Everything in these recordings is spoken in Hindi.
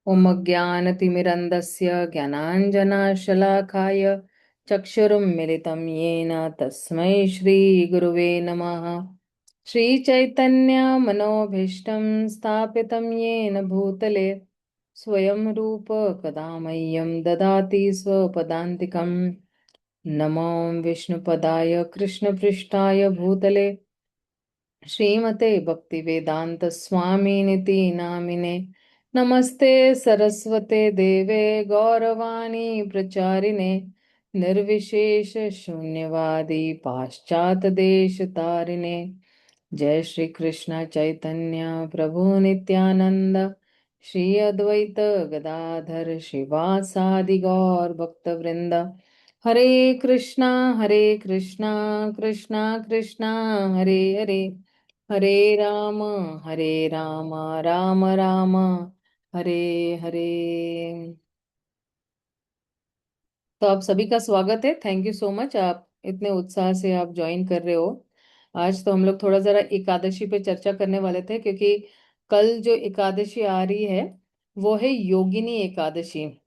ॐ ज्ञानतिमिरन्धस्य ज्ञानाञ्जनशलाकाय चक्षुरुन्मिलितं येन तस्मै श्रीगुरुवे नमः। श्रीचैतन्यमनोभीष्टं स्थापितं येन भूतले स्वयं रूप कदा मह्यं ददाति स्वपदान्तिकं। नमो विष्णुपदाय कृष्णपृष्ठाय भूतले श्रीमते भक्तिवेदांत स्वामिनिति नामिने। नमस्ते सरस्वते देवे गौरवाणी प्रचारिणे निर्विशेष शून्यवादी पाश्चात देश तारिणे। जय श्री कृष्ण चैतन्य प्रभु नित्यानंद श्री अद्वैत गदाधर श्रीवासादि गौर भक्त वृंद। हरे कृष्णा कृष्णा कृष्णा हरे हरे, हरे राम हरे राम राम राम हरे हरे। तो आप सभी का स्वागत है। थैंक यू सो मच, आप इतने उत्साह से आप ज्वाइन कर रहे हो। आज तो हम लोग थोड़ा जरा एकादशी पे चर्चा करने वाले थे, क्योंकि कल जो एकादशी आ रही है वो है योगिनी एकादशी।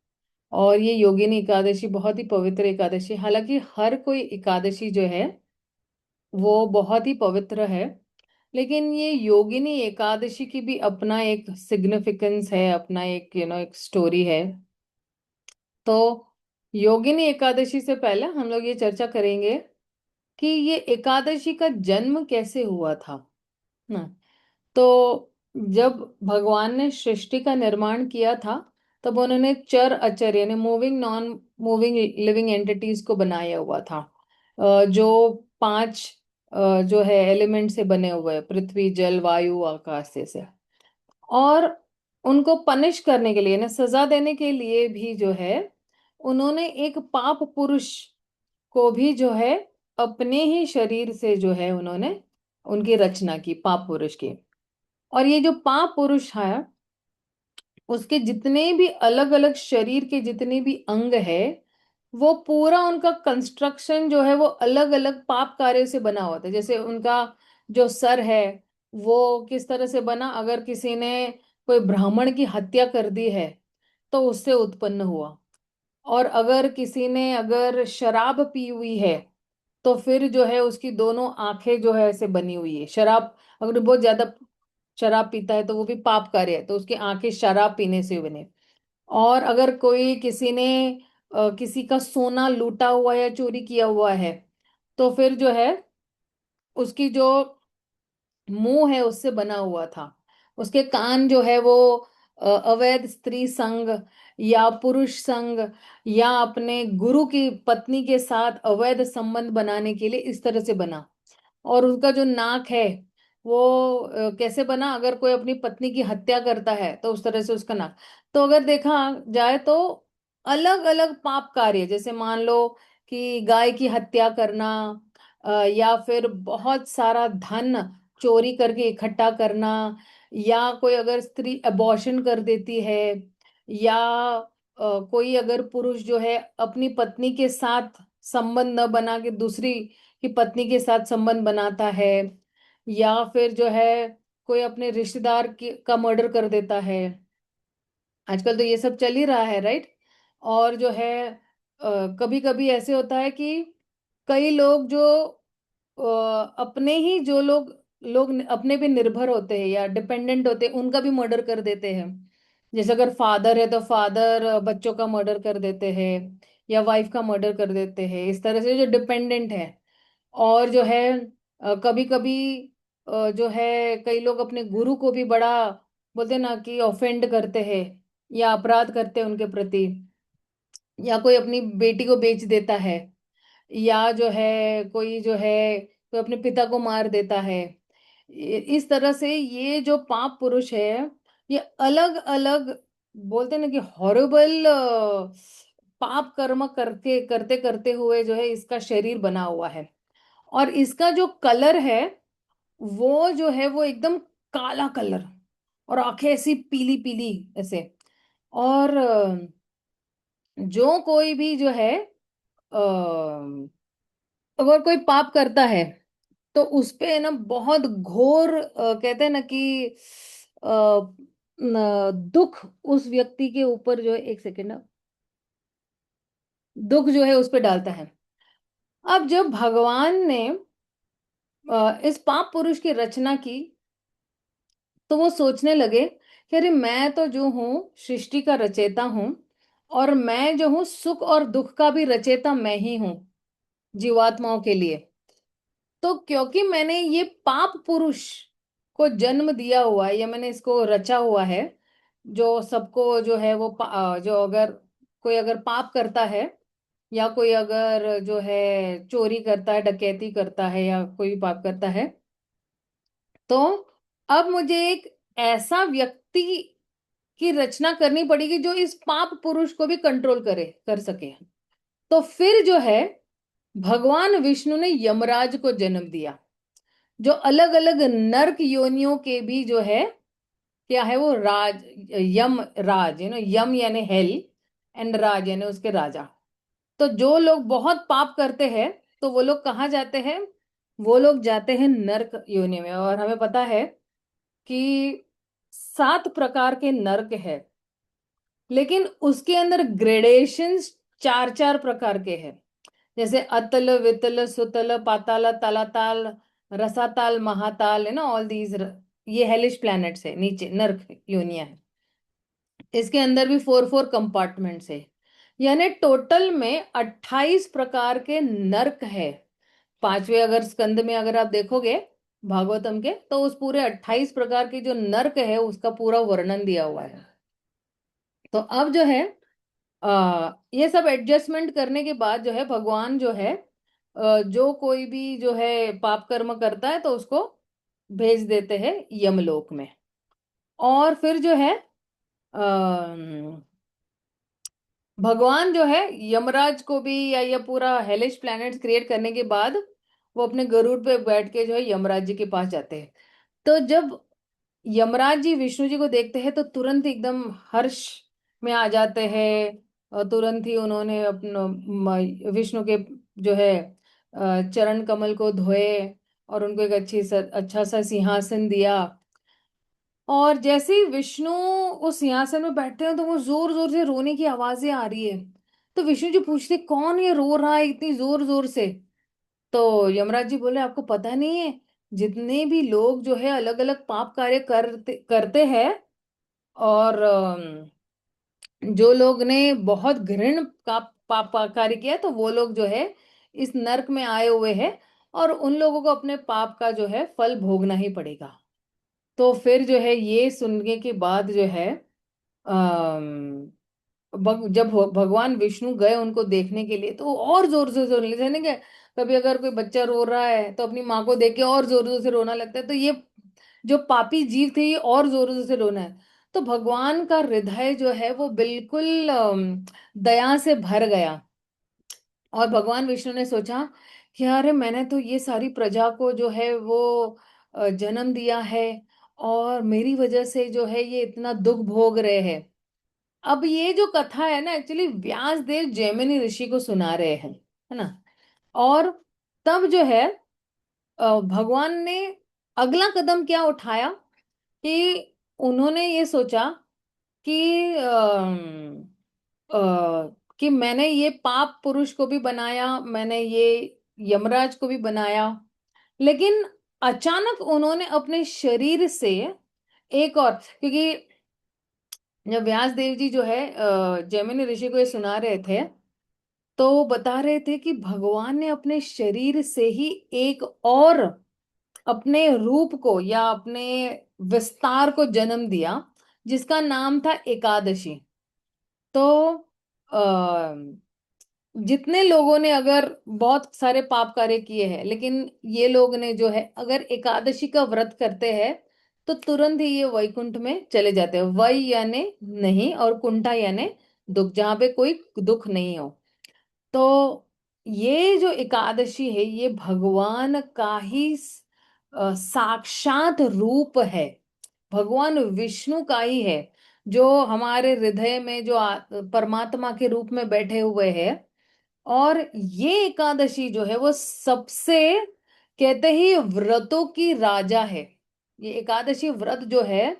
और ये योगिनी एकादशी बहुत ही पवित्र एकादशी, हालांकि हर कोई एकादशी जो है वो बहुत ही पवित्र है, लेकिन ये योगिनी एकादशी की भी अपना एक सिग्निफिकेंस है, अपना एक एक स्टोरी है। तो योगिनी एकादशी से पहले हम लोग ये चर्चा करेंगे कि ये एकादशी का जन्म कैसे हुआ था ना। तो जब भगवान ने सृष्टि का निर्माण किया था, तब उन्होंने चर अचर यानी moving non moving living entities को बनाया हुआ था। जो पांच जो है एलिमेंट से बने हुए हैं, पृथ्वी जल वायु आकाश से। और उनको पनिश करने के लिए ना, सजा देने के लिए भी जो है उन्होंने एक पाप पुरुष को भी जो है अपने ही शरीर से जो है उन्होंने उनकी रचना की, पाप पुरुष की। और ये जो पाप पुरुष है उसके जितने भी अलग अलग शरीर के जितने भी अंग है, वो पूरा उनका कंस्ट्रक्शन जो है वो अलग अलग पाप कार्य से बना हुआ था। जैसे उनका जो सर है वो किस तरह से बना, अगर किसी ने कोई ब्राह्मण की हत्या कर दी है तो उससे उत्पन्न हुआ। और अगर किसी ने अगर शराब पी हुई है तो फिर जो है उसकी दोनों आंखें जो है ऐसे बनी हुई है। शराब, अगर बहुत ज्यादा शराब पीता है तो वो भी पाप कार्य है, तो उसकी आंखें शराब पीने से बने। और अगर कोई किसी ने किसी का सोना लूटा हुआ या चोरी किया हुआ है तो फिर जो है उसकी जो मुंह है उससे बना हुआ था। उसके कान जो है वो अवैध स्त्री संग या पुरुष संग या अपने गुरु की पत्नी के साथ अवैध संबंध बनाने के लिए इस तरह से बना। और उनका जो नाक है वो कैसे बना, अगर कोई अपनी पत्नी की हत्या करता है तो उस तरह से उसका नाक। तो अगर देखा जाए तो अलग अलग पाप कार्य, जैसे मान लो कि गाय की हत्या करना, या फिर बहुत सारा धन चोरी करके इकट्ठा करना, या कोई अगर स्त्री अबॉर्शन कर देती है, या कोई अगर पुरुष जो है अपनी पत्नी के साथ संबंध न बना के दूसरी की पत्नी के साथ संबंध बनाता है, या फिर जो है कोई अपने रिश्तेदार की का मर्डर कर देता है। आजकल तो ये सब चल ही रहा है, राइट। और जो है कभी कभी ऐसे होता है कि कई लोग जो अपने ही जो लोग लोग अपने पे निर्भर होते हैं या डिपेंडेंट होते हैं उनका भी मर्डर कर देते हैं। जैसे अगर फादर है तो फादर बच्चों का मर्डर कर देते हैं, या वाइफ का मर्डर कर देते हैं, इस तरह से जो डिपेंडेंट है। और जो है कभी कभी जो है कई लोग अपने गुरु को भी बड़ा बोलते हैं ना कि ऑफेंड करते हैं या अपराध करते हैं उनके प्रति, या कोई अपनी बेटी को बेच देता है, या जो है कोई अपने पिता को मार देता है। इस तरह से ये जो पाप पुरुष है ये अलग अलग बोलते हैं ना कि हॉरिबल पाप कर्म करके करते करते हुए जो है इसका शरीर बना हुआ है। और इसका जो कलर है वो जो है वो एकदम काला कलर, और आंखें ऐसी पीली पीली ऐसे। और जो कोई भी जो है अगर कोई पाप करता है तो उस पे ना बहुत घोर कहते हैं ना कि दुख उस व्यक्ति के ऊपर जो है, एक सेकेंड, दुख जो है उस पर डालता है। अब जब भगवान ने इस पाप पुरुष की रचना की, तो वो सोचने लगे कि अरे मैं तो जो हूँ सृष्टि का रचयिता हूँ, और मैं जो हूँ सुख और दुख का भी रचयिता मैं ही हूँ जीवात्माओं के लिए। तो क्योंकि मैंने ये पाप पुरुष को जन्म दिया हुआ है, या मैंने इसको रचा हुआ है, जो सबको जो है वो जो अगर कोई अगर पाप करता है, या कोई अगर जो है चोरी करता है, डकैती करता है, या कोई भी पाप करता है, तो अब मुझे एक ऐसा व्यक्ति की रचना करनी पड़ेगी जो इस पाप पुरुष को भी कंट्रोल कर सके। तो फिर जो है भगवान विष्णु ने यमराज को जन्म दिया, जो अलग अलग नर्क योनियों के भी जो है क्या है वो राज, यम राज, यम यानी हेल, एंड राज यानी उसके राजा। तो जो लोग बहुत पाप करते हैं, तो वो लोग कहाँ जाते हैं? वो लोग जाते हैं नर्क योनि में। और हमें पता है कि 7 प्रकार के नर्क है, लेकिन उसके अंदर ग्रेडेशंस 4 4 प्रकार के हैं। जैसे अतल, वितल, सुतल, पाताल, तलाताल, रसाताल, महाताल, है ना, ऑल दीज, ये हेलिश प्लैनेट्स है, नीचे नर्क योनिया है। इसके अंदर भी 4 4 कंपार्टमेंट्स है, यानी टोटल में 28 प्रकार के नर्क है। 5वें अगर स्कंद में अगर आप देखोगे भागवतम के, तो उस पूरे 28 प्रकार के जो नर्क है उसका पूरा वर्णन दिया हुआ है। तो अब जो है ये सब एडजस्टमेंट करने के बाद जो है भगवान जो है जो कोई भी जो है पाप कर्म करता है तो उसको भेज देते हैं यमलोक में। और फिर जो है भगवान जो है यमराज को भी, या ये पूरा हेलिश प्लैनेट क्रिएट करने के बाद, वो अपने गरुड़ पे बैठ के जो है यमराज जी के पास जाते हैं। तो जब यमराज जी विष्णु जी को देखते हैं तो तुरंत एकदम हर्ष में आ जाते हैं, और तुरंत ही उन्होंने अपना विष्णु के जो है चरण कमल को धोए, और उनको एक अच्छा सा सिंहासन दिया। और जैसे ही विष्णु उस सिंहासन में बैठते हैं, तो वो जोर जोर से रोने की आवाजें आ रही है। तो विष्णु जी पूछते कौन ये रो रहा है इतनी जोर जोर से? तो यमराज जी बोले आपको पता नहीं है, जितने भी लोग जो है अलग अलग पाप कार्य करते करते हैं, और जो लोग ने बहुत घृण का पाप कार्य किया, तो वो लोग जो है इस नरक में आए हुए हैं, और उन लोगों को अपने पाप का जो है फल भोगना ही पड़ेगा। तो फिर जो है ये सुनने के बाद जो है जब भगवान विष्णु गए उनको देखने के लिए, तो वो और जोर से रोने लगे। ना क्या, कभी अगर कोई बच्चा रो रहा है तो अपनी माँ को देख के और जोर जोर से रोना लगता है, तो ये जो पापी जीव थे ये और जोर जोर से रोना है। तो भगवान का हृदय जो है वो बिल्कुल दया से भर गया। और भगवान विष्णु ने सोचा कि अरे मैंने तो ये सारी प्रजा को जो है वो जन्म दिया है, और मेरी वजह से जो है ये इतना दुख भोग रहे हैं। अब ये जो कथा है ना, एक्चुअली व्यास देव जैमिनी ऋषि को सुना रहे हैं, है ना। और तब जो है भगवान ने अगला कदम क्या उठाया कि उन्होंने ये सोचा कि कि मैंने ये पाप पुरुष को भी बनाया, मैंने ये यमराज को भी बनाया, लेकिन अचानक उन्होंने अपने शरीर से एक और, क्योंकि जब व्यास देव जी जो है जैमिनी ऋषि को ये सुना रहे थे, तो वो बता रहे थे कि भगवान ने अपने शरीर से ही एक और अपने रूप को या अपने विस्तार को जन्म दिया, जिसका नाम था एकादशी। तो आ, जितने लोगों ने अगर बहुत सारे पाप कार्य किए हैं, लेकिन ये लोग ने जो है अगर एकादशी का व्रत करते हैं, तो तुरंत ही ये वैकुंठ में चले जाते हैं। वै यानी नहीं, और कुंठा यानी दुख, जहां पे कोई दुख नहीं हो। तो ये जो एकादशी है ये भगवान का ही साक्षात रूप है, भगवान विष्णु का ही है, जो हमारे हृदय में जो परमात्मा के रूप में बैठे हुए हैं। और ये एकादशी जो है वो सबसे, कहते ही व्रतों की राजा है। ये एकादशी व्रत जो है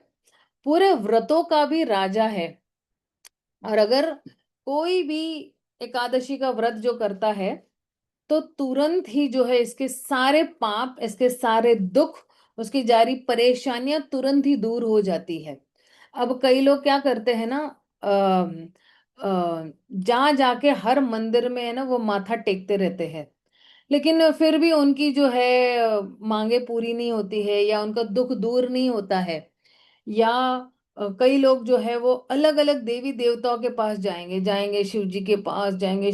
पूरे व्रतों का भी राजा है। और अगर कोई भी एकादशी का व्रत जो करता है तो तुरंत ही जो है इसके सारे पाप, इसके सारे दुख, उसकी जारी परेशानियां तुरंत ही दूर हो जाती है। अब कई लोग क्या करते हैं ना, जा जाके हर मंदिर में है ना वो माथा टेकते रहते हैं, लेकिन फिर भी उनकी जो है मांगे पूरी नहीं होती है या उनका दुख दूर नहीं होता है। या कई लोग जो है वो अलग अलग देवी देवताओं के पास जाएंगे, जाएंगे शिव जी के पास, जाएंगे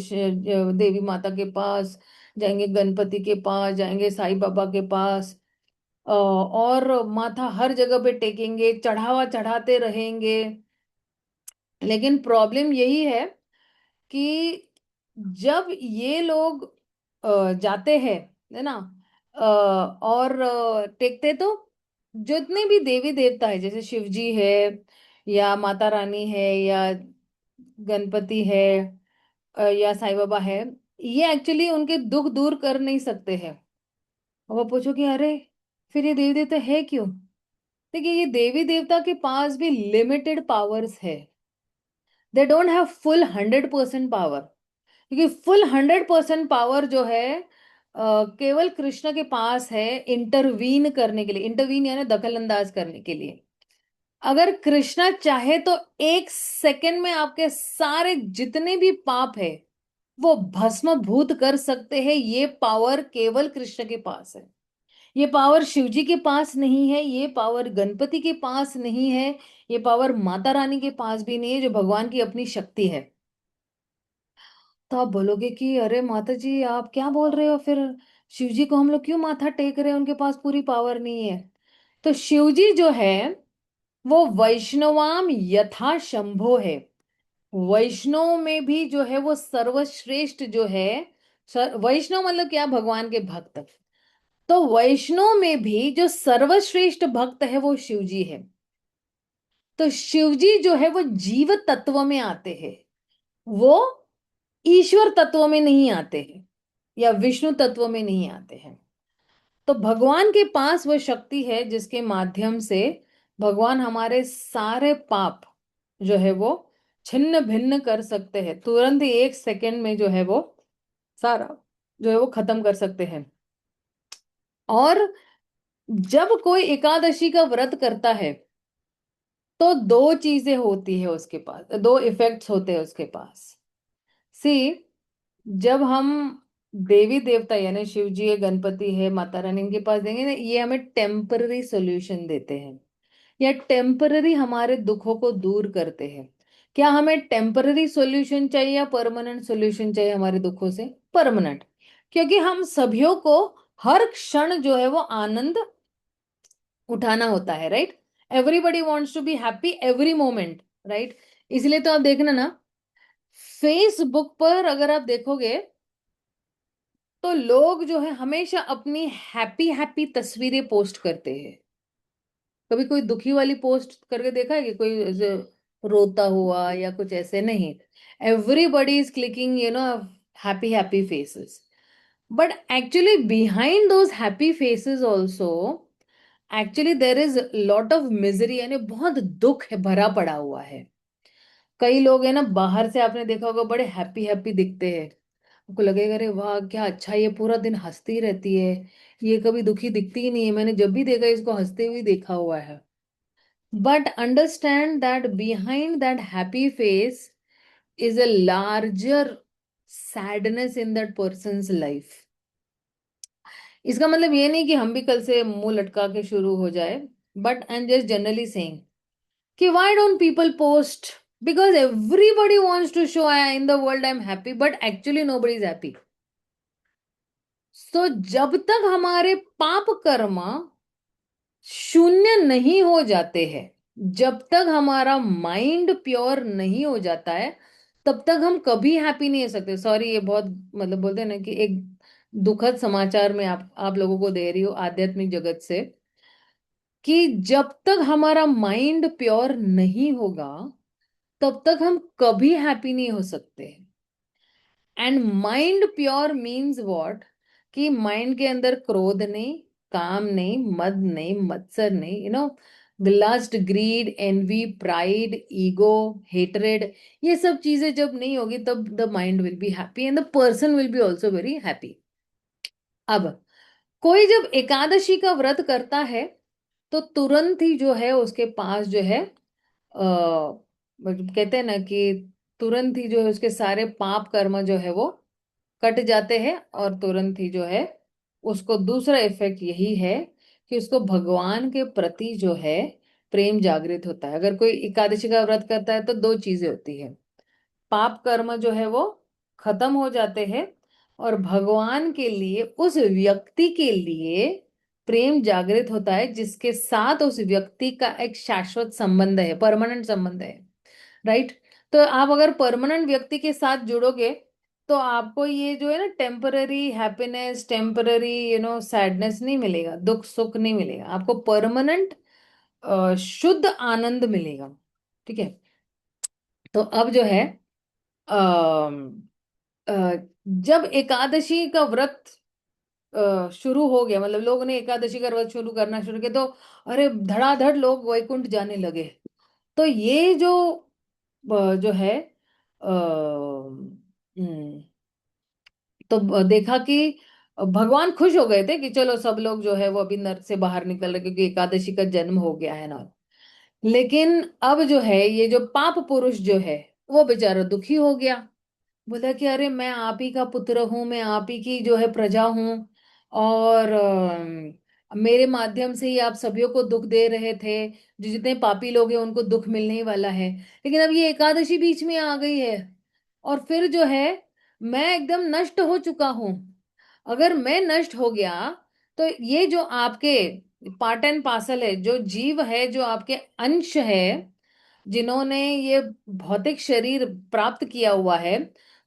देवी माता के पास, जाएंगे गणपति के पास, जाएंगे साईं बाबा के पास, और माथा हर जगह पे टेकेंगे, चढ़ावा चढ़ाते रहेंगे। लेकिन प्रॉब्लम यही है कि जब ये लोग जाते हैं, है ना, और टेकते तो जितने भी देवी देवता है, जैसे शिव जी है या माता रानी है या गणपति है, या साईं बाबा है, ये एक्चुअली उनके दुख दूर कर नहीं सकते हैं। और वो पूछो कि अरे फिर ये देवी देवता है क्यों? देखिए, ये देवी देवता के पास भी लिमिटेड पावर्स है। They don't have full 100% power, क्योंकि फुल 100% पावर जो है केवल कृष्ण के पास है इंटरवीन करने के लिए। इंटरवीन यानी दखल अंदाज करने के लिए। अगर कृष्णा चाहे तो एक सेकंड में आपके सारे जितने भी पाप है वो भस्म भूत कर सकते हैं। ये पावर केवल कृष्ण के पास है। ये पावर शिव जी के पास नहीं है, ये पावर गणपति के पास नहीं है, ये पावर माता रानी के पास भी नहीं है, जो भगवान की अपनी शक्ति है। तो आप बोलोगे कि अरे माता जी आप क्या बोल रहे हो फिर, शिव जी को हम लोग क्यों माथा टेक रहे हैं, उनके पास पूरी पावर नहीं है? तो शिव जी जो है वो वैष्णवाम यथा शंभो है। वैष्णव में भी जो है वो सर्वश्रेष्ठ जो है। वैष्णव मतलब क्या? भगवान के भक्त। तो वैष्णव में भी जो सर्वश्रेष्ठ भक्त है वो शिव जी है। तो शिव जी जो है वो जीव तत्व में आते हैं, वो ईश्वर तत्व में नहीं आते हैं या विष्णु तत्व में नहीं आते हैं। तो भगवान के पास वो शक्ति है जिसके माध्यम से भगवान हमारे सारे पाप जो है वो छिन्न भिन्न कर सकते हैं। तुरंत ही एक सेकंड में जो है वो सारा जो है वो खत्म कर सकते हैं। और जब कोई एकादशी का व्रत करता है तो दो चीजें होती है उसके पास, दो इफेक्ट्स होते हैं उसके पास। सी, जब हम देवी देवता यानी शिव जी है, गणपति है, माता रानी, इनके पास देंगे ना, ये हमें टेम्पररी सॉल्यूशन देते हैं या टेम्पररी हमारे दुखों को दूर करते हैं। क्या हमें टेम्पररी सॉल्यूशन चाहिए या परमानेंट सॉल्यूशन चाहिए हमारे दुखों से? परमानेंट। क्योंकि हम सभियों को हर क्षण जो है वो आनंद उठाना होता है, right? Everybody wants to be happy every moment, right? इसलिए तो आप देखना ना, फेसबुक पर अगर आप देखोगे तो लोग जो है हमेशा अपनी हैप्पी हैप्पी तस्वीरें पोस्ट करते हैं। कभी कोई दुखी वाली पोस्ट करके देखा है कि कोई ऐसे रोता हुआ या कुछ ऐसे? नहीं। Everybody is clicking happy happy faces. But actually behind those happy faces also actually there is lot of misery, यानी बहुत दुख है भरा पड़ा हुआ है। कई लोग है ना, बाहर से आपने देखा होगा बड़े हैप्पी हैप्पी दिखते हैं, आपको लगेगा अरे वाह क्या अच्छा, ये पूरा दिन हंसती रहती है, ये कभी दुखी दिखती ही नहीं है, मैंने जब भी देखा इसको हंसते हुए देखा हुआ है। But understand that behind that happy face is a larger sadness in that person's life. इसका मतलब ये नहीं कि हम भी कल से मुंह लटका के शुरू हो जाए, but I am just generally saying कि why don't people post? Because everybody wants to show in the world I'm happy, but actually nobody is happy. So जब तक हमारे पाप कर्म शून्य नहीं हो जाते हैं, जब तक हमारा माइंड प्योर नहीं हो जाता है, तब तक हम कभी हैप्पी नहीं हो सकते। सॉरी, ये बहुत मतलब बोलते हैं ना कि एक दुखद समाचार में आप लोगों को दे रही हूँ आध्यात्मिक जगत से, कि जब तक हमारा माइंड प्योर नहीं होगा तब तक हम कभी हैप्पी नहीं हो सकते। And mind pure means what? कि माइंड के अंदर क्रोध नहीं, काम नहीं, मद नहीं, मत्सर नहीं, lust, greed, envy, pride, ego, hatred, ये सब चीजें जब नहीं होगी तब the mind will be happy and the person will be also very happy. अब कोई जब एकादशी का व्रत करता है तो तुरंत ही जो है उसके पास जो है मतलब कहते हैं ना कि तुरंत ही जो है उसके सारे पाप कर्म जो है वो कट जाते हैं, और तुरंत ही जो है उसको दूसरा इफेक्ट यही है कि उसको भगवान के प्रति जो है प्रेम जागृत होता है। अगर कोई एकादशी का व्रत करता है तो दो चीजें होती है, पाप कर्म जो है वो खत्म हो जाते हैं, और भगवान के लिए उस व्यक्ति के लिए प्रेम जागृत होता है जिसके साथ उस व्यक्ति का एक शाश्वत संबंध है, परमानेंट संबंध है। राइट। तो आप अगर परमानेंट व्यक्ति के साथ जुड़ोगे तो आपको ये जो है ना टेम्पररी हैप्पीनेस, टेम्पररी सैडनेस नहीं मिलेगा, दुख सुख नहीं मिलेगा, आपको परमानेंट शुद्ध आनंद मिलेगा। ठीक है। तो अब जो है अम, अ, जब एकादशी का व्रत शुरू हो गया, मतलब लोगों ने एकादशी का व्रत शुरू करना शुरू किया, तो अरे धड़ाधड़ लोग वैकुंठ जाने लगे। तो ये जो है तो देखा कि भगवान खुश हो गए थे कि चलो सब लोग जो है वो अभी नर्क से बाहर निकल रहे क्योंकि एकादशी का जन्म हो गया है ना। लेकिन अब जो है ये जो पाप पुरुष जो है वो बेचारा दुखी हो गया। बोला कि अरे मैं आप ही का पुत्र हूँ, मैं आप ही की जो है प्रजा हूँ, और मेरे माध्यम से ही आप सभी को दुख दे रहे थे, जो जितने पापी लोग हैं उनको दुख मिलने ही वाला है। लेकिन अब ये एकादशी बीच में आ गई है और फिर जो है मैं एकदम नष्ट हो चुका हूँ। अगर मैं नष्ट हो गया तो ये जो आपके पार्ट एंड पार्सल है, जो जीव है, जो आपके अंश है, जिन्होंने ये भौतिक शरीर प्राप्त किया हुआ है,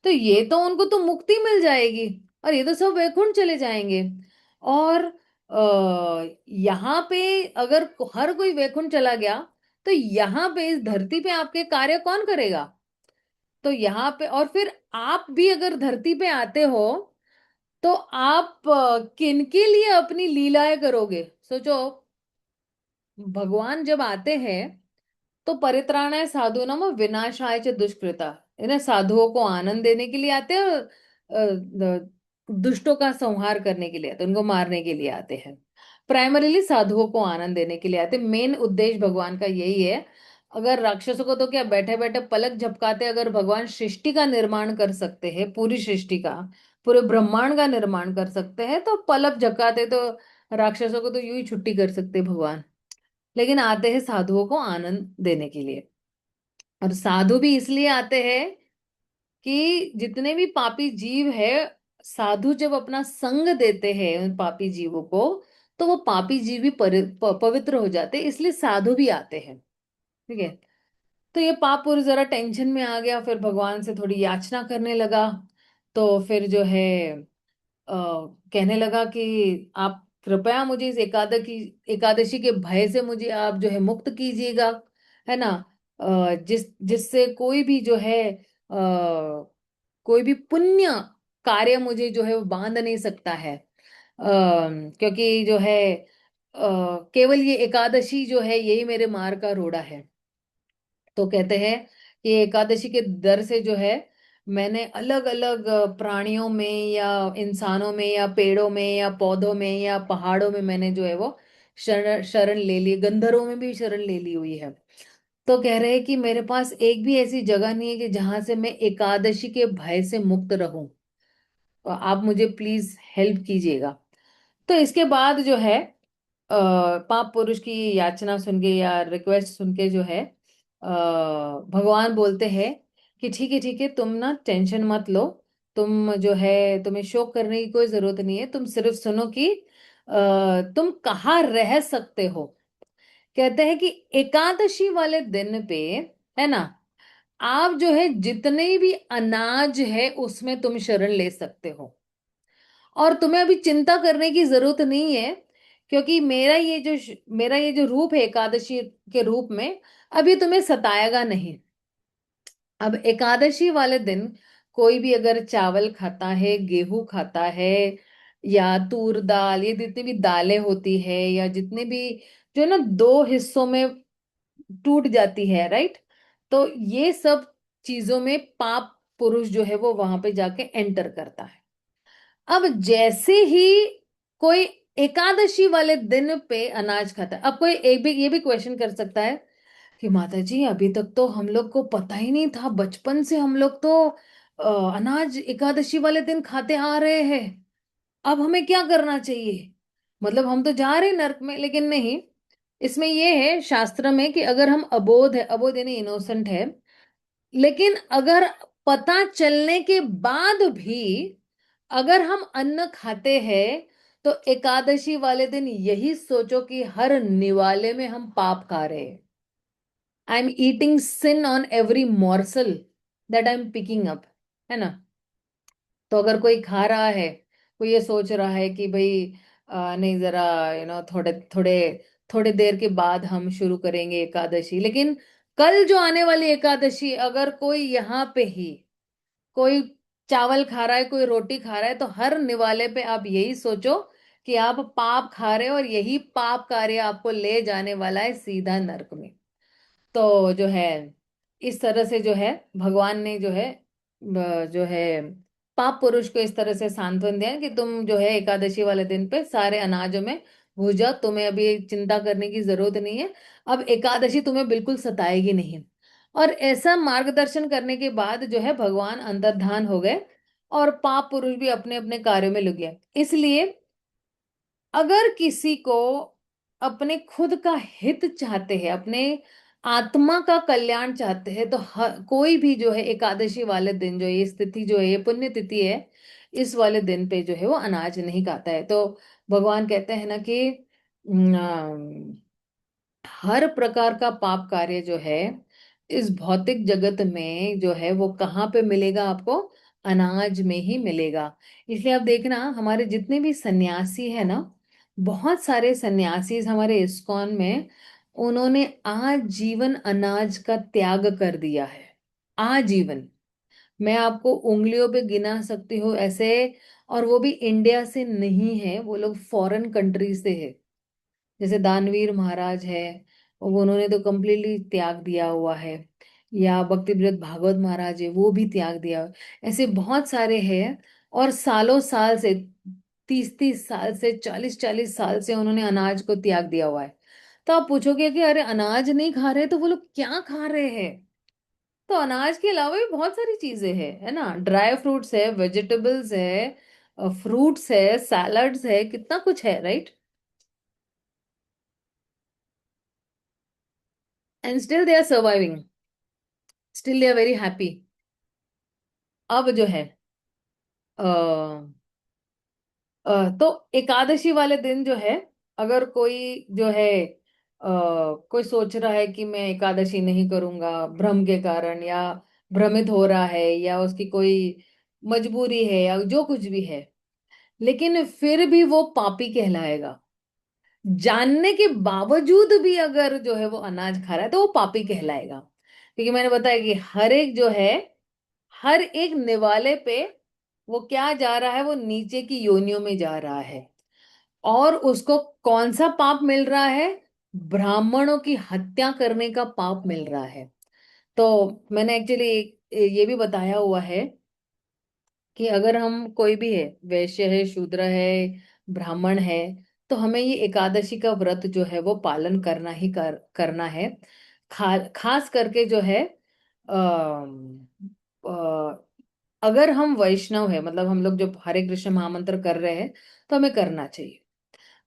तो ये तो उनको तो मुक्ति मिल जाएगी और ये तो सब वैकुंठ चले जाएंगे। और यहाँ पे अगर हर कोई वैकुंठ चला गया तो यहाँ पे इस धरती पे आपके कार्य कौन करेगा? तो यहाँ पे और फिर आप भी अगर धरती पे आते हो तो आप किनके लिए अपनी लीलाएं करोगे? सोचो, भगवान जब आते हैं तो परित्राणाय साधूनाम विनाशाय च दुष्कृता, इन्हें साधुओं को आनंद देने के लिए आते हैं और दुष्टों का संहार करने के लिए आते हैं, उनको मारने के लिए आते हैं। प्राइमरीली साधुओं को आनंद देने के लिए आते हैं, मेन उद्देश्य भगवान का यही है। अगर राक्षसों को तो क्या बैठे बैठे पलक झपकाते, अगर भगवान सृष्टि का निर्माण कर सकते हैं, पूरी सृष्टि का, पूरे ब्रह्मांड का निर्माण कर सकते हैं, तो पलक झपकाते तो राक्षसों को तो यूं ही छुट्टी कर सकते भगवान। लेकिन आते हैं साधुओं को आनंद देने के लिए। और साधु भी इसलिए आते हैं कि जितने भी पापी जीव है, साधु जब अपना संग देते हैं उन पापी जीवों को, तो वो पापी जीव भी पवित्र हो जाते हैं, इसलिए साधु भी आते हैं। ठीक है। तो ये पाप पुरुष जरा टेंशन में आ गया, फिर भगवान से थोड़ी याचना करने लगा। तो फिर जो है कहने लगा कि आप कृपया मुझे इस एकादशी के भय से मुझे आप जो है मुक्त कीजिएगा, है ना। जिससे कोई भी जो है कोई भी पुण्य कार्य मुझे जो है वो बांध नहीं सकता है। क्योंकि जो है केवल ये एकादशी जो है यही मेरे मार्ग का रोड़ा है। तो कहते हैं कि एकादशी के डर से जो है मैंने अलग अलग प्राणियों में या इंसानों में या पेड़ों में या पौधों में या पहाड़ों में मैंने जो है वो शरण शरण ले ली, गंधर्वों में भी शरण ले ली हुई है। तो कह रहे हैं कि मेरे पास एक भी ऐसी जगह नहीं है कि जहां से मैं एकादशी के भय से मुक्त रहूं, तो आप मुझे प्लीज हेल्प कीजिएगा। तो इसके बाद जो है पाप पुरुष की याचना सुन के या रिक्वेस्ट सुन के जो है भगवान बोलते हैं कि ठीक है तुम ना टेंशन मत लो, तुम जो है तुम्हें शोक करने की कोई जरूरत नहीं है, तुम सिर्फ सुनो कि तुम कहाँ रह सकते हो। कहते हैं कि एकादशी वाले दिन पे, है ना, आप जो है जितने भी अनाज है उसमें तुम शरण ले सकते हो, और तुम्हें अभी चिंता करने की जरूरत नहीं है, क्योंकि मेरा ये जो रूप है एकादशी के रूप में अभी तुम्हें सताएगा नहीं। अब एकादशी वाले दिन कोई भी अगर चावल खाता है, गेहूं खाता है, या तूर दाल, ये जितनी भी दालें होती है या जितने भी जो ना दो हिस्सों में टूट जाती है, राइट। तो ये सब चीजों में पाप पुरुष जो है वो वहां पे जाके एंटर करता है। अब जैसे ही कोई एकादशी वाले दिन पे अनाज खाता है, अब कोई एक भी ये भी क्वेश्चन कर सकता है कि माता जी अभी तक तो हम लोग को पता ही नहीं था, बचपन से हम लोग तो अनाज एकादशी वाले दिन खाते आ रहे हैं, अब हमें क्या करना चाहिए? मतलब हम तो जा रहे हैं नर्क में। लेकिन नहीं, इसमें ये है शास्त्र में कि अगर हम अबोध है, अबोध यानी इनोसेंट है, लेकिन अगर पता चलने के बाद भी अगर हम अन्न खाते हैं तो एकादशी वाले दिन यही सोचो कि हर निवाले में हम पाप खा रहे हैं। I am eating sin on every morsel that I am picking up, है ना। तो अगर कोई खा रहा है, कोई ये सोच रहा है कि भाई नहीं जरा थोड़े थोड़े थोड़े देर के बाद हम शुरू करेंगे एकादशी, लेकिन कल जो आने वाली एकादशी अगर कोई यहाँ पे ही कोई चावल खा रहा है, कोई रोटी खा रहा है, तो हर निवाले पे आप यही सोचो कि आप पाप खा रहे हो और यही पाप कार्य आपको ले जाने वाला है सीधा नरक में। तो जो है इस तरह से जो है भगवान ने जो है जो है पाप पुरुष को इस तरह से सांत्वन दिया कि तुम जो है एकादशी वाले दिन पे सारे अनाजों में भूल जाओ, तुम्हें अभी चिंता करने की जरूरत नहीं है, अब एकादशी तुम्हें बिल्कुल सताएगी नहीं। और ऐसा मार्गदर्शन करने के बाद जो है भगवान अंतर्धान हो गए और पाप पुरुष भी अपने अपने कार्यों में लग गए। इसलिए अगर किसी को अपने खुद का हित चाहते हैं, अपने आत्मा का कल्याण चाहते हैं, तो कोई भी जो है एकादशी वाले दिन जो ये स्थिति जो है ये पुण्य तिथि है, इस वाले दिन पे जो है वो अनाज नहीं खाता है। तो भगवान कहते हैं ना कि हर प्रकार का पाप कार्य जो है इस भौतिक जगत में जो है वो कहाँ पे मिलेगा आपको? अनाज में ही मिलेगा। इसलिए आप देखना हमारे जितने भी सन्यासी है ना, बहुत सारे सन्यासी हमारे इस्कॉन में, उन्होंने आजीवन अनाज का त्याग कर दिया है। आजीवन। मैं आपको उंगलियों पे गिना सकती हूँ ऐसे। और वो भी इंडिया से नहीं है, वो लोग फॉरेन कंट्री से है। जैसे दानवीर महाराज है, वो उन्होंने तो कम्प्लीटली त्याग दिया हुआ है। या भक्तिव्रत भागवत महाराज है, वो भी त्याग दिया हुआ है। ऐसे बहुत सारे हैं। और सालों साल से, 30-30 साल से, 40-40 साल से उन्होंने अनाज को त्याग दिया हुआ है। तो आप पूछोगे कि अरे अनाज नहीं खा रहे तो वो लोग क्या खा रहे हैं? तो अनाज के अलावा भी बहुत सारी चीजें हैं, है ना। ड्राई फ्रूट्स है, वेजिटेबल्स है, फ्रूट्स है, सैलड्स है, कितना कुछ है, right. And still they are surviving, still they are very happy. अब जो है तो एकादशी वाले दिन जो है, अगर कोई जो है कोई सोच रहा है कि मैं एकादशी नहीं करूंगा भ्रम के कारण, या भ्रमित हो रहा है, या उसकी कोई मजबूरी है, या जो कुछ भी है, लेकिन फिर भी वो पापी कहलाएगा। जानने के बावजूद भी अगर जो है वो अनाज खा रहा है तो वो पापी कहलाएगा। क्योंकि मैंने बताया कि हर एक जो है, हर एक निवाले पे वो क्या जा रहा है, वो नीचे की योनियों में जा रहा है। और उसको कौन सा पाप मिल रहा है? ब्राह्मणों की हत्या करने का पाप मिल रहा है। तो मैंने एक्चुअली ये भी बताया हुआ है कि अगर हम कोई भी है, वैश्य है, शूद्र है, ब्राह्मण है, तो हमें ये एकादशी का व्रत जो है वो पालन करना ही करना है। खास करके जो है अगर हम वैष्णव है, मतलब हम लोग जो हरे कृष्ण महामंत्र कर रहे हैं, तो हमें करना चाहिए।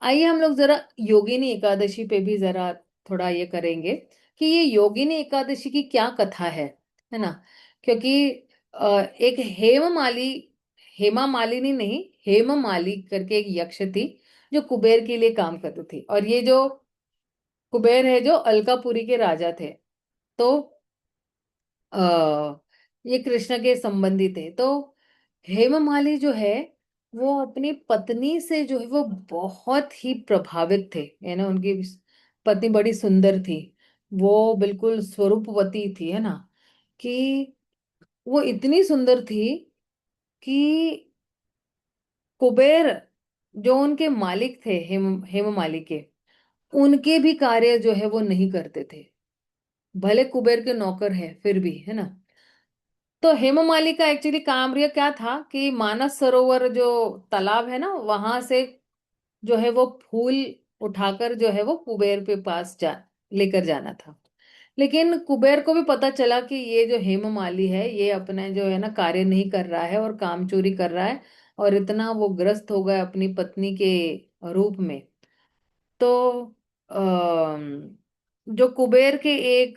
आइए हम लोग जरा योगिनी एकादशी पे भी जरा थोड़ा ये करेंगे कि ये योगिनी एकादशी की क्या कथा है ना। क्योंकि एक हेमा मालिनी नहीं, हेम माली करके एक यक्ष थी जो कुबेर के लिए काम करती थी। और ये जो कुबेर है जो अलकापुरी के राजा थे। तो आ, ये कृष्ण के संबंधी थे। तो हेममाली जो है वो अपनी पत्नी से जो है वो बहुत ही प्रभावित थे, है ना। उनकी पत्नी बड़ी सुंदर थी, वो बिल्कुल स्वरूपवती थी, है ना। कि वो इतनी सुंदर थी कि कुबेर जो उनके मालिक थे, हेम हेममाली के, उनके भी कार्य जो है वो नहीं करते थे, भले कुबेर के नौकर है फिर भी, है ना। तो हेमा मालिनी का एक्चुअली काम ये क्या था कि मानस सरोवर जो तालाब है ना, वहां से जो है वो फूल उठाकर जो है वो कुबेर के पास जा लेकर जाना था। लेकिन कुबेर को भी पता चला कि ये जो हेमा मालिनी है ये अपने जो है ना कार्य नहीं कर रहा है और काम चोरी कर रहा है, और इतना वो ग्रस्त हो गया अपनी पत्नी के रूप में। तो जो कुबेर के एक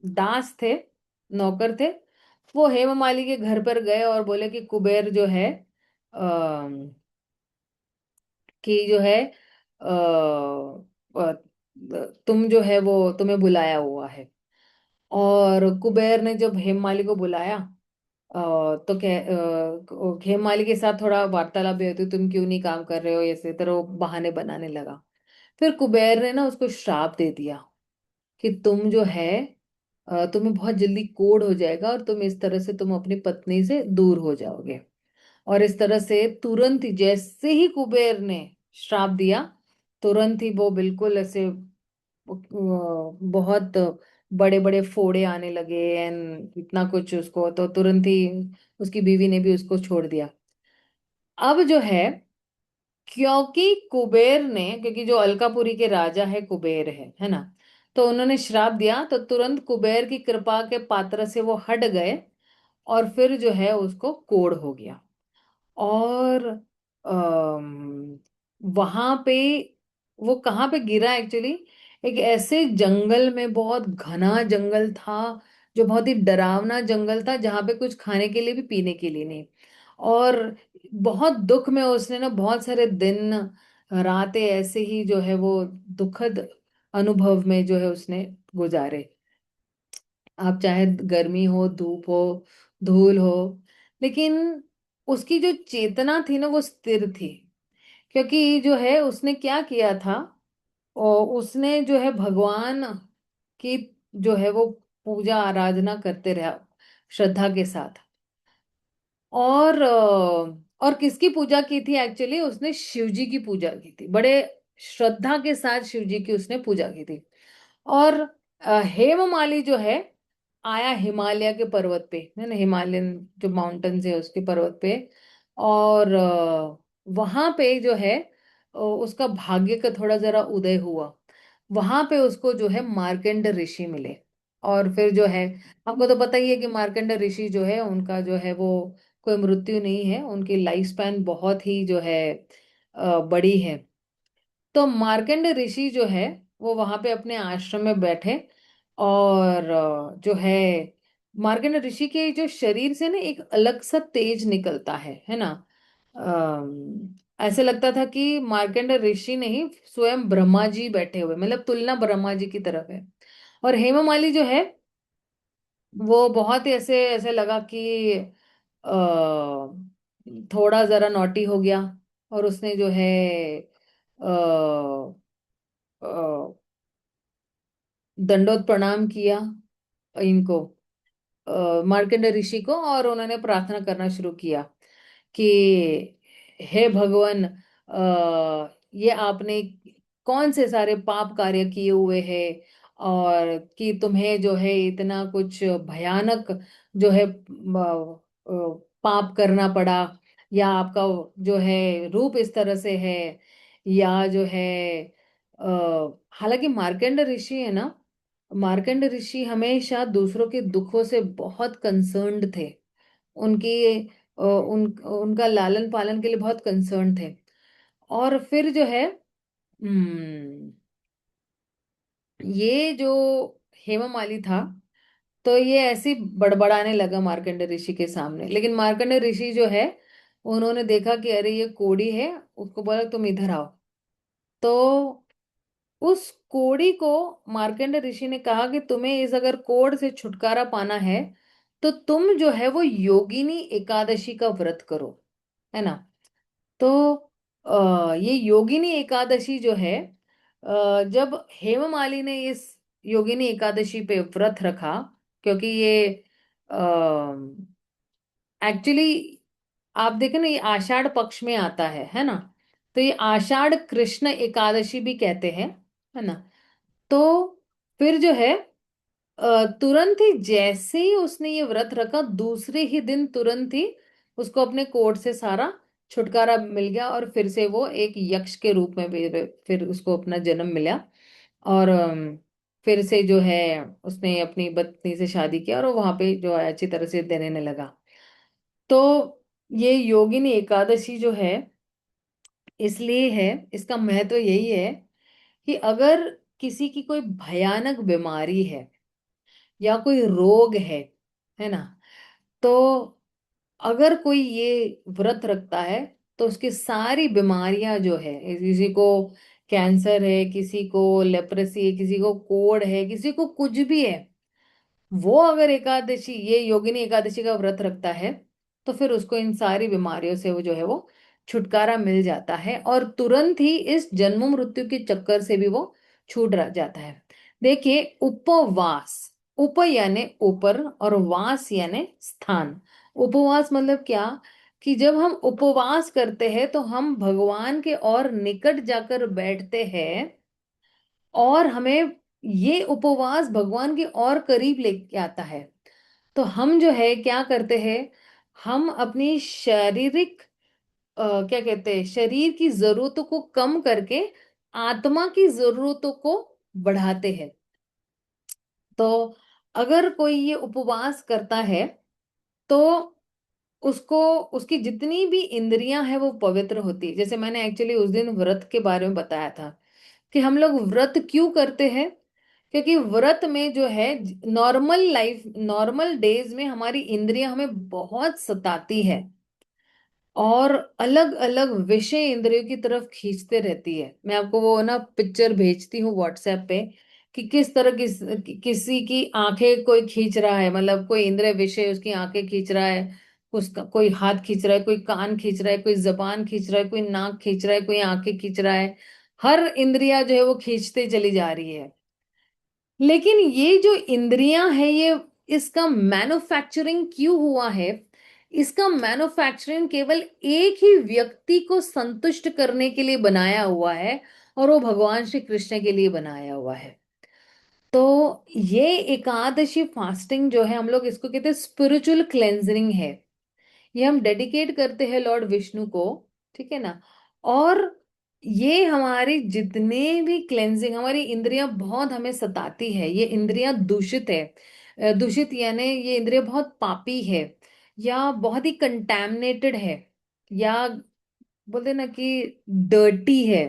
दास थे, नौकर थे, वो हेमा मालिनी के घर पर गए और बोले कि कुबेर जो है कि जो है तुम जो है वो तुम्हें बुलाया हुआ है। और कुबेर ने जब हेममाली को बुलाया, तो हेममाली के साथ थोड़ा वार्तालाप भी होती, तुम क्यों नहीं काम कर रहे हो, ऐसे तरह वो बहाने बनाने लगा। फिर कुबेर ने ना उसको श्राप दे दिया कि तुम जो है तुम्हें बहुत जल्दी कोढ़ हो जाएगा और तुम इस तरह से तुम अपनी पत्नी से दूर हो जाओगे। और इस तरह से तुरंत ही, जैसे ही कुबेर ने श्राप दिया, तुरंत ही वो बिल्कुल ऐसे बहुत बड़े बड़े फोड़े आने लगे एंड इतना कुछ उसको, तो तुरंत ही उसकी बीवी ने भी उसको छोड़ दिया। अब जो है, क्योंकि कुबेर ने, क्योंकि जो अलकापुरी के राजा है कुबेर है ना, तो उन्होंने श्राप दिया, तो तुरंत कुबेर की कृपा के पात्र से वो हट गए और फिर जो है उसको कोढ़ हो गया। और वहां पे, वो कहाँ पे गिरा एक्चुअली, एक ऐसे जंगल में, बहुत घना जंगल था, जो बहुत ही डरावना जंगल था, जहाँ पे कुछ खाने के लिए भी पिने के लिए नहीं। और बहुत दुख में उसने ना बहुत सारे दिन रातें ऐसे ही जो है वो दुखद अनुभव में जो है उसने गुजारे। आप चाहे गर्मी हो, धूप हो, धूल हो, लेकिन उसकी जो चेतना थी ना वो स्थिर थी। क्योंकि जो है उसने क्या किया था, और उसने जो है भगवान की जो है वो पूजा आराधना करते रहा श्रद्धा के साथ। और किसकी पूजा की थी एक्चुअली, उसने शिव जी की पूजा की थी, बड़े श्रद्धा के साथ शिव जी की उसने पूजा की थी। और हेममाली जो है आया हिमालय के पर्वत पे, है ना, हिमालयन जो माउंटेन्स है उसके पर्वत पे। और वहां पे जो है उसका भाग्य का थोड़ा जरा उदय हुआ। वहां पे उसको जो है मार्कंड ऋषि मिले। और फिर जो है, आपको तो पता ही है कि मार्कंड ऋषि जो है उनका जो है वो कोई मृत्यु नहीं है, उनकी लाइफ स्पैन बहुत ही जो है बड़ी है। तो मार्कंड ऋषि जो है वो वहां पे अपने आश्रम में बैठे। और जो है मार्कंड ऋषि के जो शरीर से ना एक अलग सा तेज निकलता है ना। ऐसे लगता था कि मार्कंड ऋषि नहीं, स्वयं ब्रह्मा जी बैठे हुए, मतलब तुलना ब्रह्मा जी की तरफ है। और हेमा मालिनी जो है वो बहुत ही ऐसे ऐसे लगा कि थोड़ा जरा नॉटी हो गया। और उसने जो है दंडोत प्रणाम किया इनको, मार्कंड ऋषि को, और उन्होंने प्रार्थना करना शुरू किया कि हे भगवान, ये आपने कौन से सारे पाप कार्य किए हुए हैं, और कि तुम्हें जो है इतना कुछ भयानक जो है पाप करना पड़ा, या आपका जो है रूप इस तरह से है, या जो है हालांकि मार्कंड ऋषि है ना, मार्कंड ऋषि हमेशा दूसरों के दुखों से बहुत कंसर्न्ड थे। उनकी उनका लालन पालन के लिए बहुत कंसर्न थे। और फिर जो है ये जो हेमा मालिनी था, तो ये ऐसी बड़बड़ाने लगा मार्कंड ऋषि के सामने। लेकिन मार्कंड ऋषि जो है उन्होंने देखा कि अरे ये कोड़ी है, उसको बोला तुम इधर आओ। तो उस कोड़ी को मार्कंड ऋषि ने कहा कि तुम्हें इस अगर कोड़ से छुटकारा पाना है, तो तुम जो है वो योगिनी एकादशी का व्रत करो, है ना। तो ये योगिनी एकादशी जो है, जब हेमा मालिनी ने इस योगिनी एकादशी पे व्रत रखा, क्योंकि ये एक्चुअली आप देखें ना, ये आषाढ़ पक्ष में आता है ना। तो ये आषाढ़ कृष्ण एकादशी भी कहते हैं, है ना। तो फिर जो है तुरंत ही जैसे ही उसने ये व्रत रखा, दूसरे ही दिन तुरंत ही उसको अपने कोर्ट से सारा छुटकारा मिल गया, और फिर से वो एक यक्ष के रूप में फिर उसको अपना जन्म मिला। और फिर से जो है उसने अपनी पत्नी से शादी किया, और वो वहां पे जो है अच्छी तरह से रहने लगा। तो ये योगिनी एकादशी जो है, इसलिए है, इसका महत्व यही है कि अगर किसी की कोई भयानक बीमारी है या कोई रोग है ना, तो अगर कोई ये व्रत रखता है तो उसकी सारी बीमारियां जो है, किसी को कैंसर है, किसी को लेप्रेसी है, किसी को कोढ़ है, किसी को कुछ भी है, वो अगर एकादशी, ये योगिनी एकादशी का व्रत रखता है, तो फिर उसको इन सारी बीमारियों से वो जो है वो छुटकारा मिल जाता है, और तुरंत ही इस जन्म मृत्यु के चक्कर से भी वो जाता है। देखिए, उपवास, उप यानी ऊपर और वास यानी स्थान। उपवास मतलब क्या, कि जब हम उपवास करते हैं तो हम भगवान के और निकट जाकर बैठते हैं, और हमें ये उपवास भगवान के और करीब लेके आता है। तो हम जो है क्या करते हैं, हम अपनी शारीरिक क्या कहते हैं, शरीर की जरूरतों को कम करके आत्मा की जरूरतों को बढ़ाते हैं। तो अगर कोई ये उपवास करता है, तो उसको, उसकी जितनी भी इंद्रियां हैं वो पवित्र होती है। जैसे मैंने एक्चुअली उस दिन व्रत के बारे में बताया था कि हम लोग व्रत क्यों करते हैं, क्योंकि व्रत में जो है, नॉर्मल लाइफ, नॉर्मल डेज में हमारी इंद्रियां हमें बहुत सताती है, और अलग अलग विषय इंद्रियों की तरफ खींचते रहती है। मैं आपको वो ना पिक्चर भेजती हूँ व्हाट्सएप पे, कि किस तरह किसी की आंखें कोई खींच रहा है, मतलब कोई इंद्रिय विषय उसकी आंखें खींच रहा है, उसका कोई हाथ खींच रहा है, कोई कान खींच रहा है, कोई जबान खींच रहा है, कोई नाक खींच रहा है, कोई आंखें खींच रहा है। हर इंद्रिया जो है वो खींचते चली जा रही है। लेकिन ये जो इंद्रियां हैं, ये, इसका मैन्युफैक्चरिंग क्यों हुआ है, इसका मैन्युफैक्चरिंग केवल एक ही व्यक्ति को संतुष्ट करने के लिए बनाया हुआ है, और वो भगवान श्री कृष्ण के लिए बनाया हुआ है। तो ये एकादशी फास्टिंग जो है, हम लोग इसको कहते हैं स्पिरिचुअल क्लेंजिंग है। ये हम डेडिकेट करते हैं लॉर्ड विष्णु को, ठीक है ना। और ये हमारी जितने भी क्लेंजिंग, हमारी इंद्रियां बहुत हमें सताती है, ये इंद्रियां दूषित है, दूषित यानी ये इंद्रियां बहुत पापी है, या बहुत ही कंटैमिनेटेड है, या बोलते ना कि डर्टी है।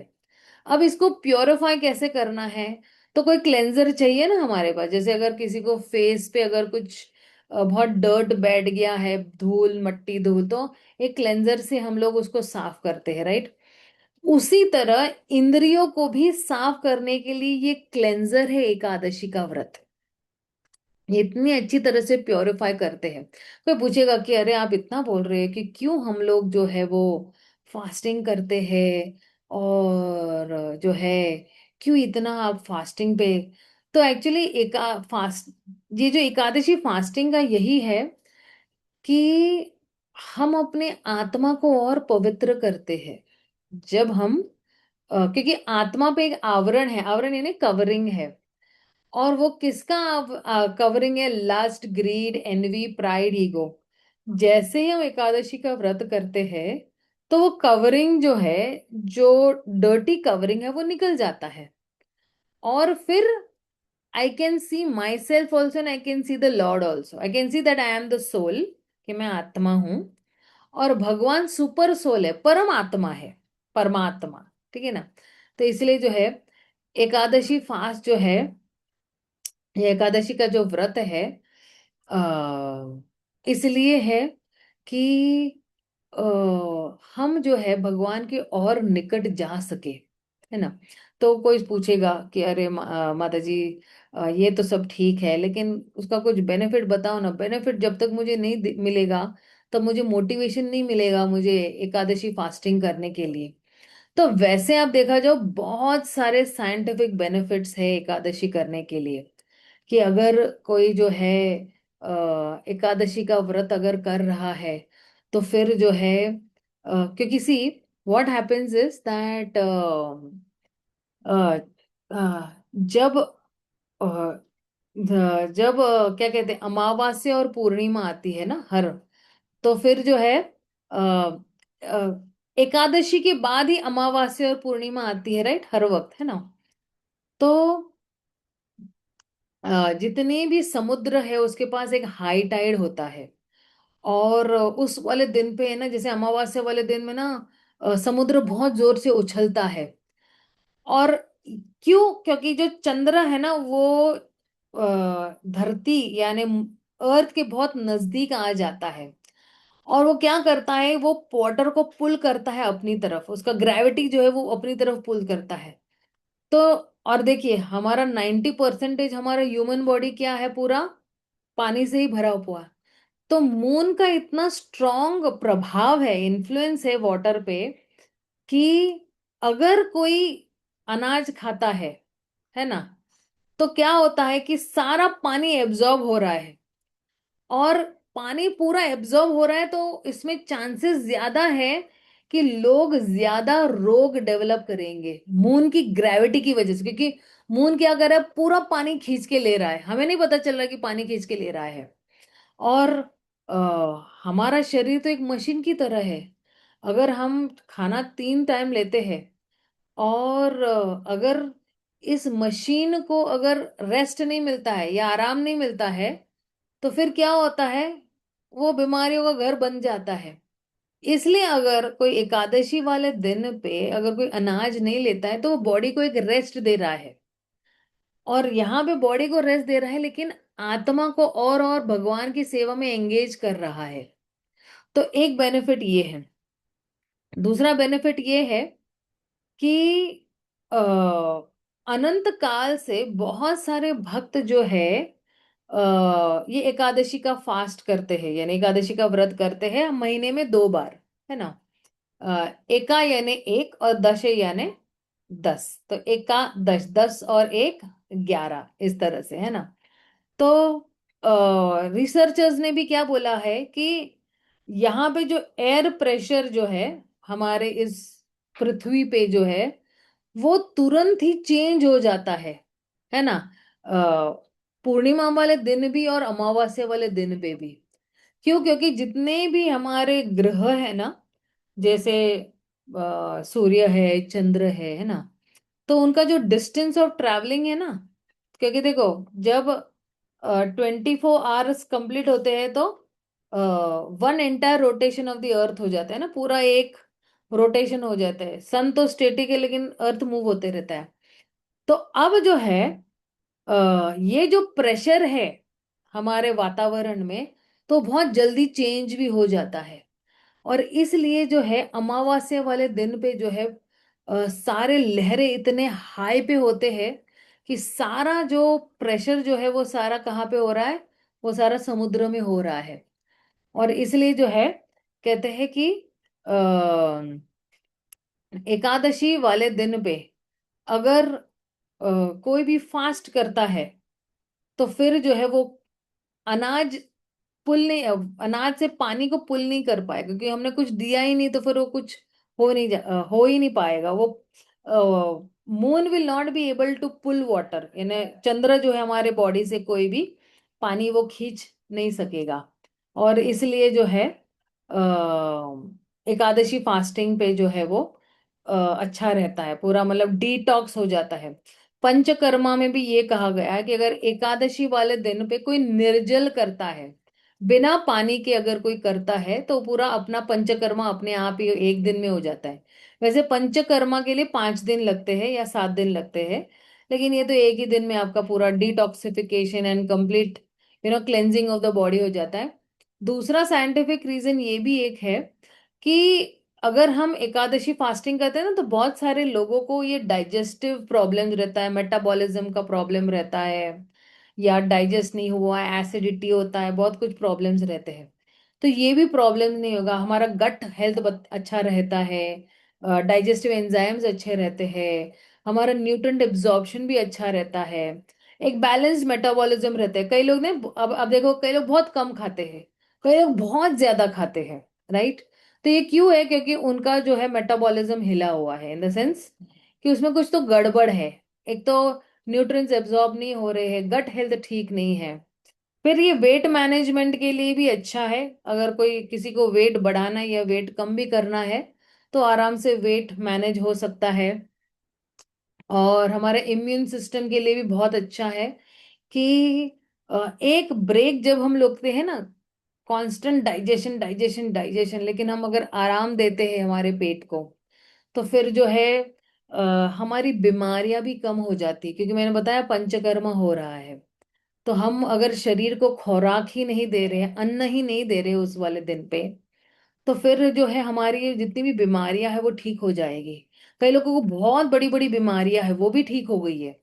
अब इसको प्योरीफाई कैसे करना है, तो कोई क्लेंजर चाहिए ना हमारे पास। जैसे अगर किसी को फेस पे अगर कुछ बहुत डर्ट बैठ गया है, धूल मट्टी धूल, तो एक क्लेंजर से हम लोग उसको साफ करते हैं, राइट। उसी तरह इंद्रियों को भी साफ करने के लिए ये क्लेंजर है एकादशी का व्रत। ये इतनी अच्छी तरह से प्योरीफाई करते हैं। कोई पूछेगा कि अरे आप इतना बोल रहे हैं कि क्यों हम लोग जो है वो फास्टिंग करते हैं, और जो है क्यों इतना आप फास्टिंग पे। तो एक्चुअली एका फास्ट ये जो एकादशी फास्टिंग का यही है कि हम अपने आत्मा को और पवित्र करते हैं। जब हम क्योंकि आत्मा पे एक आवरण है, आवरण यानी कवरिंग है, और वो किसका कवरिंग है, lust, greed, envy, pride, ego. जैसे ही हम एकादशी का व्रत करते हैं, तो वो कवरिंग जो है, जो डर्टी कवरिंग है, वो निकल जाता है। और फिर I can see myself also, and I can see the Lord also, I can see that I am the soul, कि मैं आत्मा हूं, और भगवान सुपर सोल है, परम आत्मा है, परमात्मा, ठीक है ना। तो इसलिए जो है एकादशी फास्ट जो है, ये एकादशी का जो व्रत है, इसलिए है कि आ, हम जो है भगवान के और निकट जा सके, है ना। तो कोई पूछेगा कि अरे माता जी, ये तो सब ठीक है, लेकिन उसका कुछ बेनिफिट बताओ ना। बेनिफिट जब तक मुझे नहीं मिलेगा, तब मुझे मोटिवेशन नहीं मिलेगा मुझे एकादशी फास्टिंग करने के लिए। तो वैसे आप देखा जाओ, बहुत सारे साइंटिफिक बेनिफिट्स है एकादशी करने के लिए। कि अगर कोई जो है एकादशी का व्रत अगर कर रहा है, तो फिर जो है क्योंकि see what happens is that जब अ, जब क्या कहते हैं, अमावास्या और पूर्णिमा आती है ना हर, तो फिर जो है अ, एकादशी के बाद ही अमावास्या और पूर्णिमा आती है, राइट, हर वक्त, है ना। तो जितने भी समुद्र है उसके पास एक हाई टाइड होता है, और उस वाले दिन पे है ना, जैसे अमावस्या वाले दिन में ना समुद्र बहुत जोर से उछलता है। और क्यों? क्योंकि जो चंद्र है ना वो धरती यानी अर्थ के बहुत नजदीक आ जाता है, और वो क्या करता है, वो वाटर को पुल करता है अपनी तरफ, उसका ग्रेविटी जो है वो अपनी तरफ पुल करता है। तो और देखिए, हमारा 90% हमारा ह्यूमन बॉडी क्या है, पूरा पानी से ही भरा हुआ है। तो मून का इतना स्ट्रॉन्ग प्रभाव है, इन्फ्लुएंस है वाटर पे, कि अगर कोई अनाज खाता है ना, तो क्या होता है कि सारा पानी एब्जॉर्ब हो रहा है, और पानी पूरा एब्जॉर्ब हो रहा है, तो इसमें चांसेस ज्यादा है कि लोग ज्यादा रोग डेवलप करेंगे मून की ग्रेविटी की वजह से, क्योंकि मून क्या कर रहा है, पूरा पानी खींच के ले रहा है, हमें नहीं पता चल रहा कि पानी खींच के ले रहा है। और हमारा शरीर तो एक मशीन की तरह है। अगर हम खाना 3 टाइम लेते हैं, और अगर इस मशीन को अगर रेस्ट नहीं मिलता है या आराम नहीं मिलता है, तो फिर क्या होता है, वो बीमारियों का घर बन जाता है। इसलिए अगर कोई एकादशी वाले दिन पे अगर कोई अनाज नहीं लेता है, तो वो बॉडी को एक रेस्ट दे रहा है, और यहाँ पे बॉडी को रेस्ट दे रहा है, लेकिन आत्मा को और भगवान की सेवा में एंगेज कर रहा है। तो एक बेनिफिट ये है। दूसरा बेनिफिट ये है कि अनंत काल से बहुत सारे भक्त जो है ये एकादशी का फास्ट करते हैं, यानी एकादशी का व्रत करते हैं महीने में 2 बार, है ना। एका यानी एक, और दश यानी 10, तो एका दश, 10 और 1 11, इस तरह से, है ना। तो रिसर्चर्स ने भी क्या बोला है कि यहाँ पे जो एयर प्रेशर जो है हमारे इस पृथ्वी पे जो है, वो तुरंत ही चेंज हो जाता है ना। अ, पूर्णिमा वाले दिन भी और अमावस्या वाले दिन पे भी। क्यों? क्योंकि जितने भी हमारे ग्रह है ना, जैसे सूर्य है, चंद्र है ना, तो उनका जो डिस्टेंस ऑफ ट्रैवलिंग है ना, क्योंकि देखो, जब 24 आवर्स कंप्लीट होते हैं, तो one entire rotation of the earth हो जाता है ना, पूरा एक रोटेशन हो जाता है। सन तो स्टेटिक है, लेकिन अर्थ मूव होते रहता है। तो अब जो है ये जो प्रेशर है हमारे वातावरण में, तो बहुत जल्दी चेंज भी हो जाता है। और इसलिए जो है अमावस्या वाले दिन पे जो है सारे लहरें इतने हाई पे होते हैं कि सारा जो प्रेशर जो है वो सारा कहाँ पे हो रहा है, वो सारा समुद्र में हो रहा है। और इसलिए जो है कहते हैं कि अ, एकादशी वाले दिन पे अगर कोई भी फास्ट करता है, तो फिर जो है वो अनाज पुल नहीं, अनाज से पानी को पुल नहीं कर पाएगा, क्योंकि हमने कुछ दिया ही नहीं, तो फिर वो कुछ हो ही नहीं पाएगा। वो moon will not be able to pull water, यानी चंद्र जो है हमारे बॉडी से कोई भी पानी वो खींच नहीं सकेगा। और इसलिए जो है एकादशी फास्टिंग पे जो है वो अच्छा रहता है, पूरा मतलब डिटॉक्स हो जाता है। पंचकर्मा में भी ये कहा गया है कि अगर एकादशी वाले दिन पे कोई निर्जल करता है, बिना पानी के अगर कोई करता है, तो पूरा अपना पंचकर्मा अपने आप ही एक दिन में हो जाता है। वैसे पंचकर्मा के लिए 5 दिन लगते हैं या 7 दिन लगते हैं, लेकिन ये तो एक ही दिन में आपका पूरा detoxification and complete cleansing of the body हो जाता है। दूसरा साइंटिफिक रीजन ये भी एक है कि अगर हम एकादशी फास्टिंग करते हैं ना, तो बहुत सारे लोगों को ये डाइजेस्टिव प्रॉब्लम रहता है, मेटाबॉलिज्म का प्रॉब्लम रहता है, या डाइजेस्ट नहीं हुआ, एसिडिटी होता है, बहुत कुछ प्रॉब्लम्स रहते हैं। तो ये भी प्रॉब्लम नहीं होगा, हमारा गट हेल्थ अच्छा रहता है, डाइजेस्टिव एंजाइम्स अच्छे रहते हैं, हमारा न्यूट्रिएंट एब्जॉर्प्शन भी अच्छा रहता है, एक बैलेंस्ड मेटाबॉलिज्म रहता है। कई लोग ने अब देखो, कई लोग बहुत कम खाते हैं, कई लोग बहुत ज्यादा खाते हैं, राइट। तो ये क्यों है? क्योंकि उनका जो है मेटाबॉलिज्म हिला हुआ है, इन द सेंस कि उसमें कुछ तो गड़बड़ है। एक तो न्यूट्रिएंट्स एब्जॉर्ब नहीं हो रहे हैं, गट हेल्थ ठीक नहीं है। फिर ये वेट मैनेजमेंट के लिए भी अच्छा है। अगर कोई किसी को वेट बढ़ाना है या वेट कम भी करना है तो आराम से वेट मैनेज हो सकता है। और हमारे इम्यून सिस्टम के लिए भी बहुत अच्छा है कि एक ब्रेक जब हम लेते हैं ना, कांस्टेंट डाइजेशन डाइजेशन डाइजेशन, लेकिन हम अगर आराम देते हैं हमारे पेट को, तो फिर जो है हमारी बीमारियां भी कम हो जाती, क्योंकि मैंने बताया पंचकर्मा हो रहा है। तो हम अगर शरीर को खुराक ही नहीं दे रहे हैं, अन्न ही नहीं दे रहे उस वाले दिन पे, तो फिर जो है हमारी जितनी भी बीमारियां है वो ठीक हो जाएगी। कई लोगों को बहुत बड़ी बड़ी बीमारियां है, वो भी ठीक हो गई है।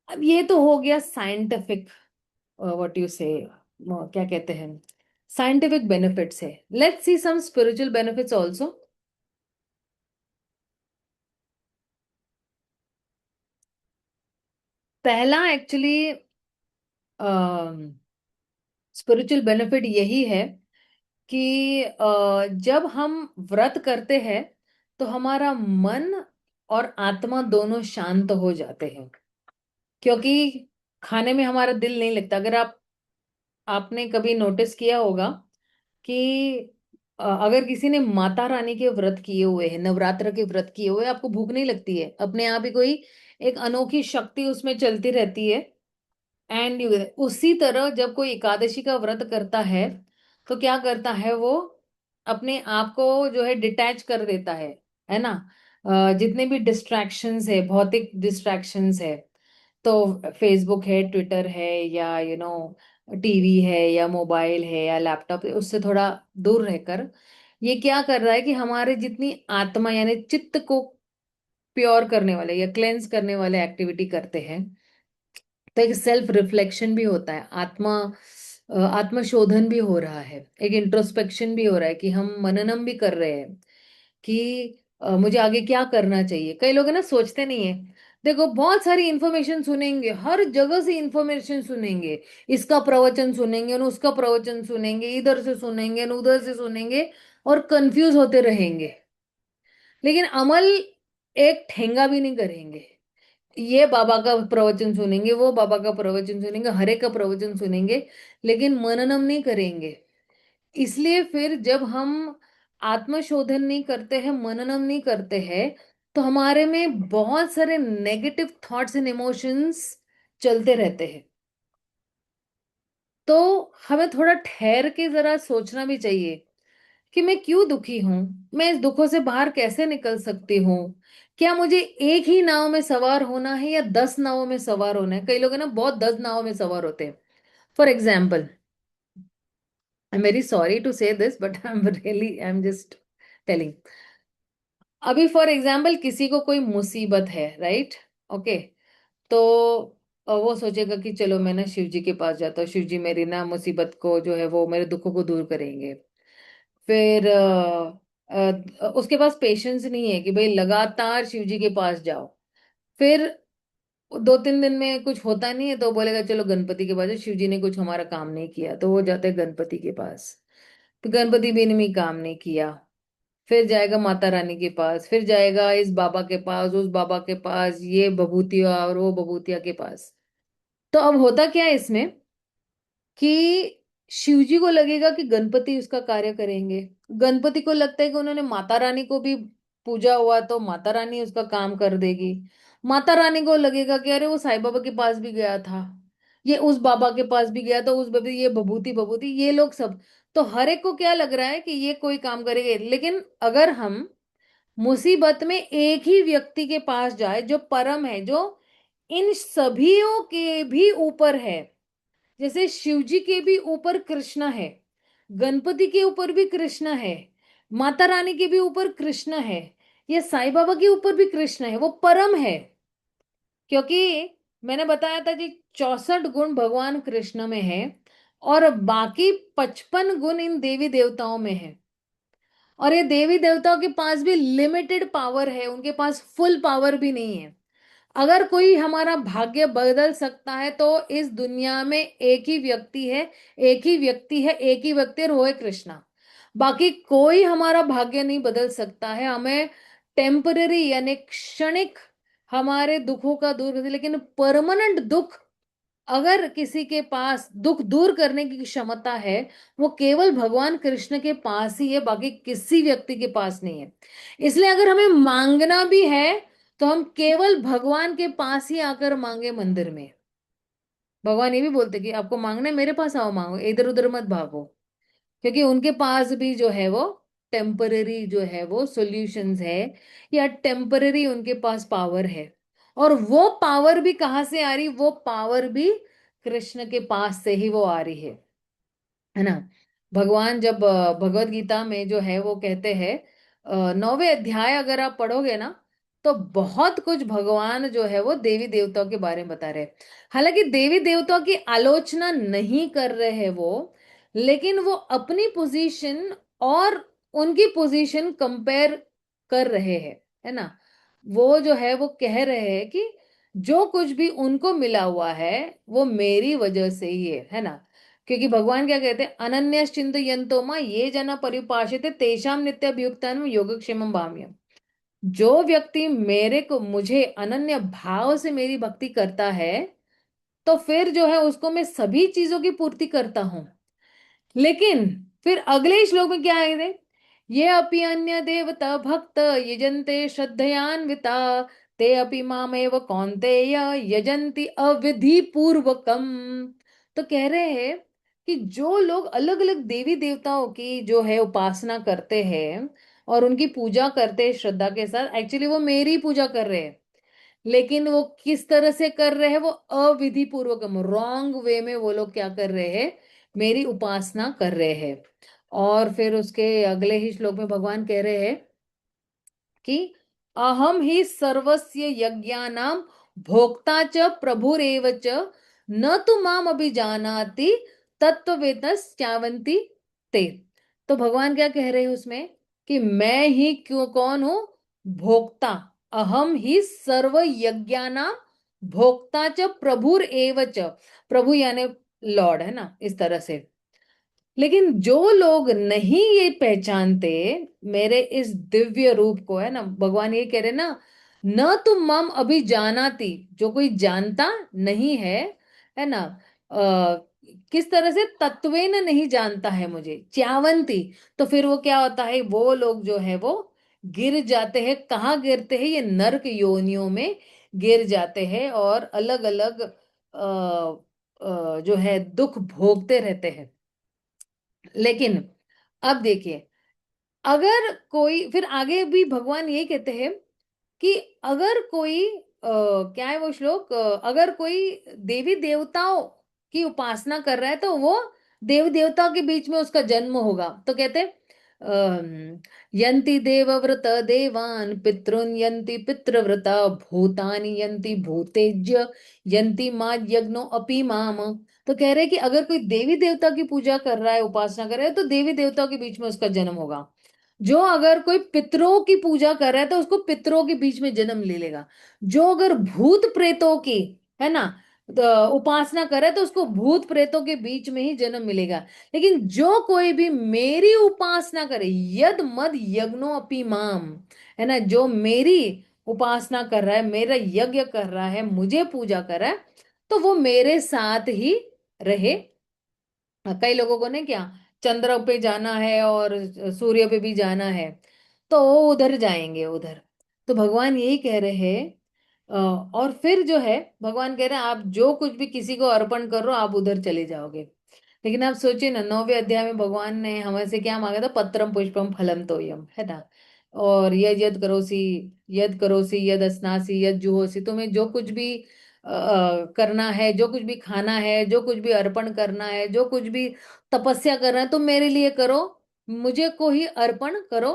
अब ये तो हो गया साइंटिफिक, व्हाट यू से, क्या कहते हैं, साइंटिफिक बेनिफिट्स है। Let's see some spiritual benefits also. पहला एक्चुअली स्पिरिचुअल बेनिफिट यही है कि जब हम व्रत करते हैं तो हमारा मन और आत्मा दोनों शांत हो जाते हैं। क्योंकि खाने में हमारा दिल नहीं लगता। अगर आपने कभी नोटिस किया होगा कि अगर किसी ने माता रानी के व्रत किए हुए हैं, नवरात्र के व्रत किए हुए हैं, आपको भूख नहीं लगती है, अपने आप ही कोई एक अनोखी शक्ति उसमें चलती रहती है। एंड उसी तरह जब कोई एकादशी का व्रत करता है तो क्या करता है वो, अपने आप को जो है डिटैच कर देता है ना। जितने भी डिस्ट्रैक्शंस है, भौतिक डिस्ट्रैक्शंस है, तो फेसबुक है, ट्विटर है, या टीवी है या मोबाइल है या लैपटॉप है, उससे थोड़ा दूर रहकर ये क्या कर रहा है कि हमारे जितनी आत्मा यानी चित्त को प्योर करने वाले या क्लेंस करने वाले एक्टिविटी करते हैं। तो एक सेल्फ रिफ्लेक्शन भी होता है, आत्मशोधन भी हो रहा है, एक इंट्रोस्पेक्शन भी हो रहा है कि हम मननम भी कर रहे हैं कि मुझे आगे क्या करना चाहिए। कई लोग है ना सोचते नहीं है। देखो बहुत सारी इंफॉर्मेशन सुनेंगे, हर जगह से इंफॉर्मेशन सुनेंगे, इसका प्रवचन सुनेंगे और उसका प्रवचन सुनेंगे, इधर से सुनेंगे और उधर से सुनेंगे, और कंफ्यूज होते रहेंगे। लेकिन अमल एक ठेंगा भी नहीं करेंगे। ये बाबा का प्रवचन सुनेंगे, वो बाबा का प्रवचन सुनेंगे, हरे का प्रवचन सुनेंगे, लेकिन मननम नहीं करेंगे। इसलिए फिर जब हम आत्मशोधन नहीं करते हैं, मननम नहीं करते हैं, तो हमारे में बहुत सारे नेगेटिव थॉट्स एंड इमोशंस चलते रहते हैं। तो हमें थोड़ा ठहर के जरा सोचना भी चाहिए कि मैं क्यों दुखी हूं, मैं इस दुखों से बाहर कैसे निकल सकती हूँ। क्या मुझे एक ही नाव में सवार होना है या 10 नावों में सवार होना है? कई लोग है ना बहुत 10 नावों में सवार होते हैं। For example, I am very sorry to say this but I am just telling. अभी फॉर एग्जाम्पल किसी को कोई मुसीबत है, राइट? ओके। तो वो सोचेगा कि चलो मैं ना शिव जी के पास जाता हूँ, शिव जी मेरी ना मुसीबत को जो है वो मेरे दुखों को दूर करेंगे। फिर उसके पास पेशेंस नहीं है कि भाई लगातार शिव जी के पास जाओ। फिर 2-3 दिन में कुछ होता नहीं है तो बोलेगा चलो गणपति के पास जाओ, शिव जी ने कुछ हमारा काम नहीं किया, तो वो जाते हैं गणपति के पास। तो गणपति भी ने भी काम नहीं किया। फिर जाएगा माता रानी के पास, फिर जाएगा इस बाबा के पास, उस बाबा के पास, ये बभूतिया और वो बभूतिया के पास। तो अब होता क्या है इसमें कि शिवजी को लगेगा कि गणपति उसका कार्य करेंगे। गणपति को लगता है कि उन्होंने माता रानी को भी पूजा हुआ तो माता रानी उसका काम कर देगी। माता रानी को लगेगा कि अरे वो साईं बाबा के पास भी गया था, ये उस बाबा के पास भी गया, तो उस बाबा ये बभूति बभूति ये लोग सब। तो हर एक को क्या लग रहा है कि ये कोई काम करेंगे। लेकिन अगर हम मुसीबत में एक ही व्यक्ति के पास जाए जो परम है, जो इन सभीयों के भी ऊपर है, जैसे शिव जी के भी ऊपर कृष्ण है, गणपति के ऊपर भी कृष्ण है, माता रानी के भी ऊपर कृष्ण है, ये साईं बाबा के ऊपर भी कृष्ण है, वो परम है। क्योंकि मैंने बताया था कि 64 गुण भगवान कृष्ण में है और बाकी 55 गुण इन देवी देवताओं में है। और ये देवी देवताओं के पास भी लिमिटेड पावर है, उनके पास फुल पावर भी नहीं है। अगर कोई हमारा भाग्य बदल सकता है तो इस दुनिया में एक ही व्यक्ति है, एक ही व्यक्ति है, एक ही व्यक्ति, और वो है कृष्णा। बाकी कोई हमारा भाग्य नहीं बदल सकता है। हमें टेम्पररी यानी क्षणिक हमारे दुखों का दूर कर, लेकिन परमानेंट दुख अगर किसी के पास दुख दूर करने की क्षमता है, वो केवल भगवान कृष्ण के पास ही है, बाकी किसी व्यक्ति के पास नहीं है। इसलिए अगर हमें मांगना भी है तो हम केवल भगवान के पास ही आकर मांगे मंदिर में। भगवान ये भी बोलते कि आपको मांगना है मेरे पास आओ मांगो, इधर उधर मत भागो, क्योंकि उनके पास भी जो है वो टेम्पररी जो है वो सॉल्यूशंस है, या टेम्पररी उनके पास पावर है। और वो पावर भी कहाँ से आ रही? वो पावर भी कृष्ण के पास से ही वो आ रही है ना। भगवान जब भगवत गीता में जो है वो कहते हैं, 9वें अध्याय अगर आप पढ़ोगे ना, तो बहुत कुछ भगवान जो है वो देवी देवताओं के बारे में बता रहे हैं। हालांकि देवी देवताओं की आलोचना नहीं कर रहे हैं वो, लेकिन वो अपनी पोजीशन और उनकी पोजीशन कंपेयर कर रहे हैं, है ना। वो जो है वो कह रहे हैं कि जो कुछ भी उनको मिला हुआ है वो मेरी वजह से ही है ना। क्योंकि भगवान क्या कहते हैं, अनन्यश्चिंत यंतो मां ये जना परिभाषित तेषाम नित्यभियुक्तान योगक्षेमम भाम्यम। जो व्यक्ति मेरे को मुझे अनन्य भाव से मेरी भक्ति करता है, तो फिर जो है उसको मैं सभी चीजों की पूर्ति करता हूं। लेकिन फिर अगले श्लोक में क्या है थे, ये अपि अन्य देवता भक्त यजन्ते श्रद्धयान्विता ते अपि मामेव कौन्तेय यजन्ति अविधि पूर्वकम। तो कह रहे हैं कि जो लोग अलग अलग देवी देवताओं की जो है उपासना करते हैं और उनकी पूजा करते हैं श्रद्धा के साथ, एक्चुअली वो मेरी पूजा कर रहे हैं। लेकिन वो किस तरह से कर रहे हैं? वो अविधि पूर्वक रॉन्ग वे में वो लोग क्या कर रहे हैं? मेरी उपासना कर रहे हैं। और फिर उसके अगले ही श्लोक में भगवान कह रहे हैं कि अहम ही सर्वस्य यज्ञानां भोक्ता च प्रभुरेव च न तु माम अभिजानाति तत्त्ववेत्तश्चावन्ति ते। तो भगवान क्या कह रहे हैं उसमें कि मैं ही क्यों कौन हूं? भोक्ता। अहम ही सर्व यज्ञानां भोक्ता च प्रभुर एव च। प्रभु यानी लॉर्ड, है ना, इस तरह से। लेकिन जो लोग नहीं ये पहचानते मेरे इस दिव्य रूप को, है ना, भगवान ये कह रहे ना, न तुम मम अभी जानाती, जो कोई जानता नहीं है ना, किस तरह से तत्वेन नहीं जानता है मुझे, च्यावंती। तो फिर वो क्या होता है, वो लोग जो है वो गिर जाते हैं। कहाँ गिरते हैं? ये नरक योनियों में गिर जाते हैं और अलग अलग जो है दुख भोगते रहते हैं। लेकिन अब देखिए, अगर कोई, फिर आगे भी भगवान यही कहते हैं कि अगर कोई क्या है वो श्लोक, अगर कोई देवी देवताओं की उपासना कर रहा है तो वो देव देवताओं के बीच में उसका जन्म होगा। तो कहते हैं यन्ति देवव्रत देवान पितॄन यन्ति पितृव्रता भूतानि यन्ति भूतेज्य यन्ति मां यज्ञो अपि माम। तो कह रहे हैं कि अगर कोई देवी देवता की पूजा कर रहा है, उपासना कर रहा है, तो देवी देवताओं के बीच में उसका जन्म होगा। जो अगर कोई पितरों की पूजा कर रहा है तो उसको पितरों के बीच में जन्म ले लेगा। जो अगर भूत प्रेतों की, है ना, उपासना करे तो उसको भूत प्रेतों के बीच में ही जन्म मिलेगा। लेकिन जो कोई भी मेरी उपासना करे, यद मद यज्ञो अपि माम, है ना, जो मेरी उपासना कर रहा है, मेरा यज्ञ कर रहा है, मुझे पूजा कर रहा है, तो वो मेरे साथ ही रहे। कई लोगों को ने क्या, चंद्र पे जाना है और सूर्य पे भी जाना है, तो वो उधर जाएंगे उधर। तो भगवान यही कह रहे हैं। और फिर जो है भगवान कह रहे हैं आप जो कुछ भी किसी को अर्पण करो आप उधर चले जाओगे। लेकिन आप सोचिए ना, 9वें अध्याय में भगवान ने हमें से क्या मांगा था? पत्रम पुष्पम फलम तोयम, है ना। और यद करोसी यद अस्नासी यद जुहोसी, तुम्हें जो कुछ भी करना है, जो कुछ भी खाना है, जो कुछ भी अर्पण करना है, जो कुछ भी तपस्या करना है, तुम मेरे लिए करो, मुझे को ही अर्पण करो।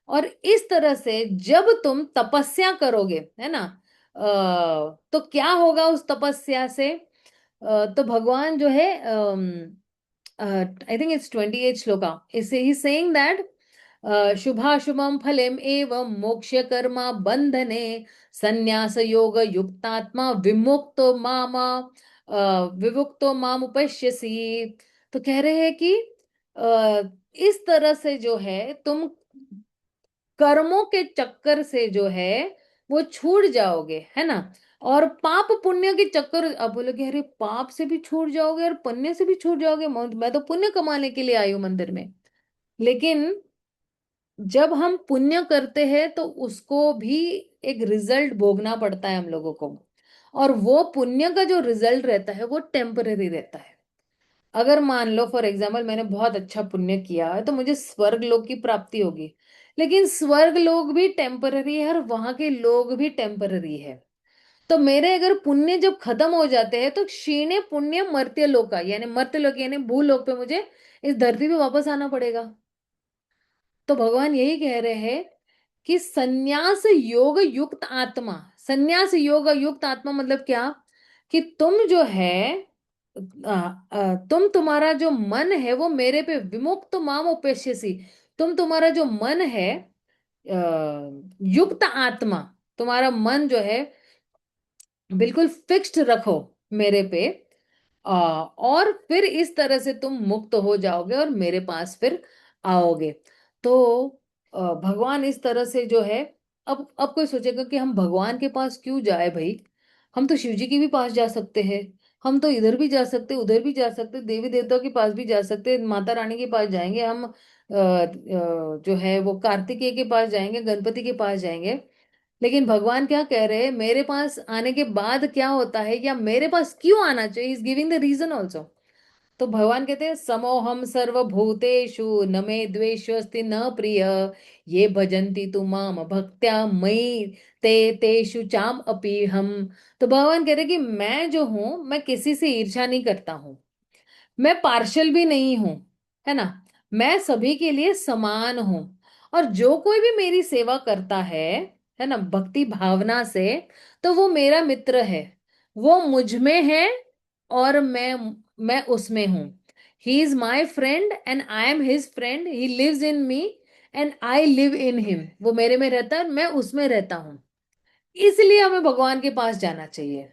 और इस तरह से जब तुम तपस्या करोगे, है ना, तो क्या होगा उस तपस्या से? तो भगवान जो है, आई थिंक इट्स 28 श्लोका, इससे ही सेइंग दैट शुभाशुभम फलेम एवं मोक्ष कर्मा बंधने संन्यास योग युक्तात्मा विमुक्तो मामा विमुक्तो माम उपश्यसि। तो कह रहे हैं कि इस तरह से जो है तुम कर्मों के चक्कर से जो है वो छूट जाओगे, है ना। और पाप पुण्य के चक्कर, अब बोलोगे अरे पाप से भी छूट जाओगे और पुण्य से भी छूट जाओगे, मैं तो पुण्य कमाने के लिए आई हूं मंदिर में। लेकिन जब हम पुण्य करते हैं तो उसको भी एक रिजल्ट भोगना पड़ता है हम लोगों को। और वो पुण्य का जो रिजल्ट रहता है वो टेम्पररी रहता है। अगर मान लो फॉर एग्जाम्पल मैंने बहुत अच्छा पुण्य किया है तो मुझे स्वर्ग लोक की प्राप्ति होगी। लेकिन स्वर्ग लोक भी टेम्पररी है और वहां के लोग भी टेम्पररी है। तो मेरे अगर पुण्य जब खत्म हो जाते हैं तो क्षीणे पुण्य मर्त्य लोक का, यानी मर्त्य लोक यानी भूलोक पे मुझे इस धरती पे वापस आना पड़ेगा। तो भगवान यही कह रहे हैं कि संन्यास योग युक्त आत्मा, संन्यास योग युक्त आत्मा मतलब क्या, कि तुम जो है तुम तुम्हारा जो मन है वो मेरे पे विमुक्त माम उपेश्यसी। तुम्हारा जो मन है युक्त आत्मा, तुम्हारा मन जो है बिल्कुल फिक्स्ड रखो मेरे पे। और फिर इस तरह से तुम मुक्त हो जाओगे और मेरे पास फिर आओगे। तो भगवान इस तरह से जो है, अब कोई सोचेगा कि हम भगवान के पास क्यों जाए भाई, हम तो शिव जी के भी पास जा सकते हैं, हम तो इधर भी जा सकते, उधर भी जा सकते, देवी देवताओं के पास भी जा सकते, माता रानी के पास जाएंगे हम, जो है वो कार्तिकेय के पास जाएंगे, गणपति के पास जाएंगे। लेकिन भगवान क्या कह रहे हैं, मेरे पास आने के बाद क्या होता है या मेरे पास क्यों आना चाहिए, is giving the reason also. तो भगवान कहते हैं समोहम सर्वभूतेषु न मे द्वेषोस्ति न प्रिय, ये भजन्ति तु माम भक्त्या मयि ते तेषु चाम अपि हम। तो भगवान कह रहे हैं कि मैं जो हूं मैं किसी से ईर्ष्या नहीं करता हूं, मैं पार्शल भी नहीं हूं, है ना। मैं सभी के लिए समान हूं। और जो कोई भी मेरी सेवा करता है ना, भक्ति भावना से, तो वो मेरा मित्र है, वो मुझ में है और मैं उसमें हूं। He is my friend and I am his friend, he lives in me and I live in him. वो मेरे में रहता है और मैं उसमें रहता हूं। इसलिए हमें भगवान के पास जाना चाहिए।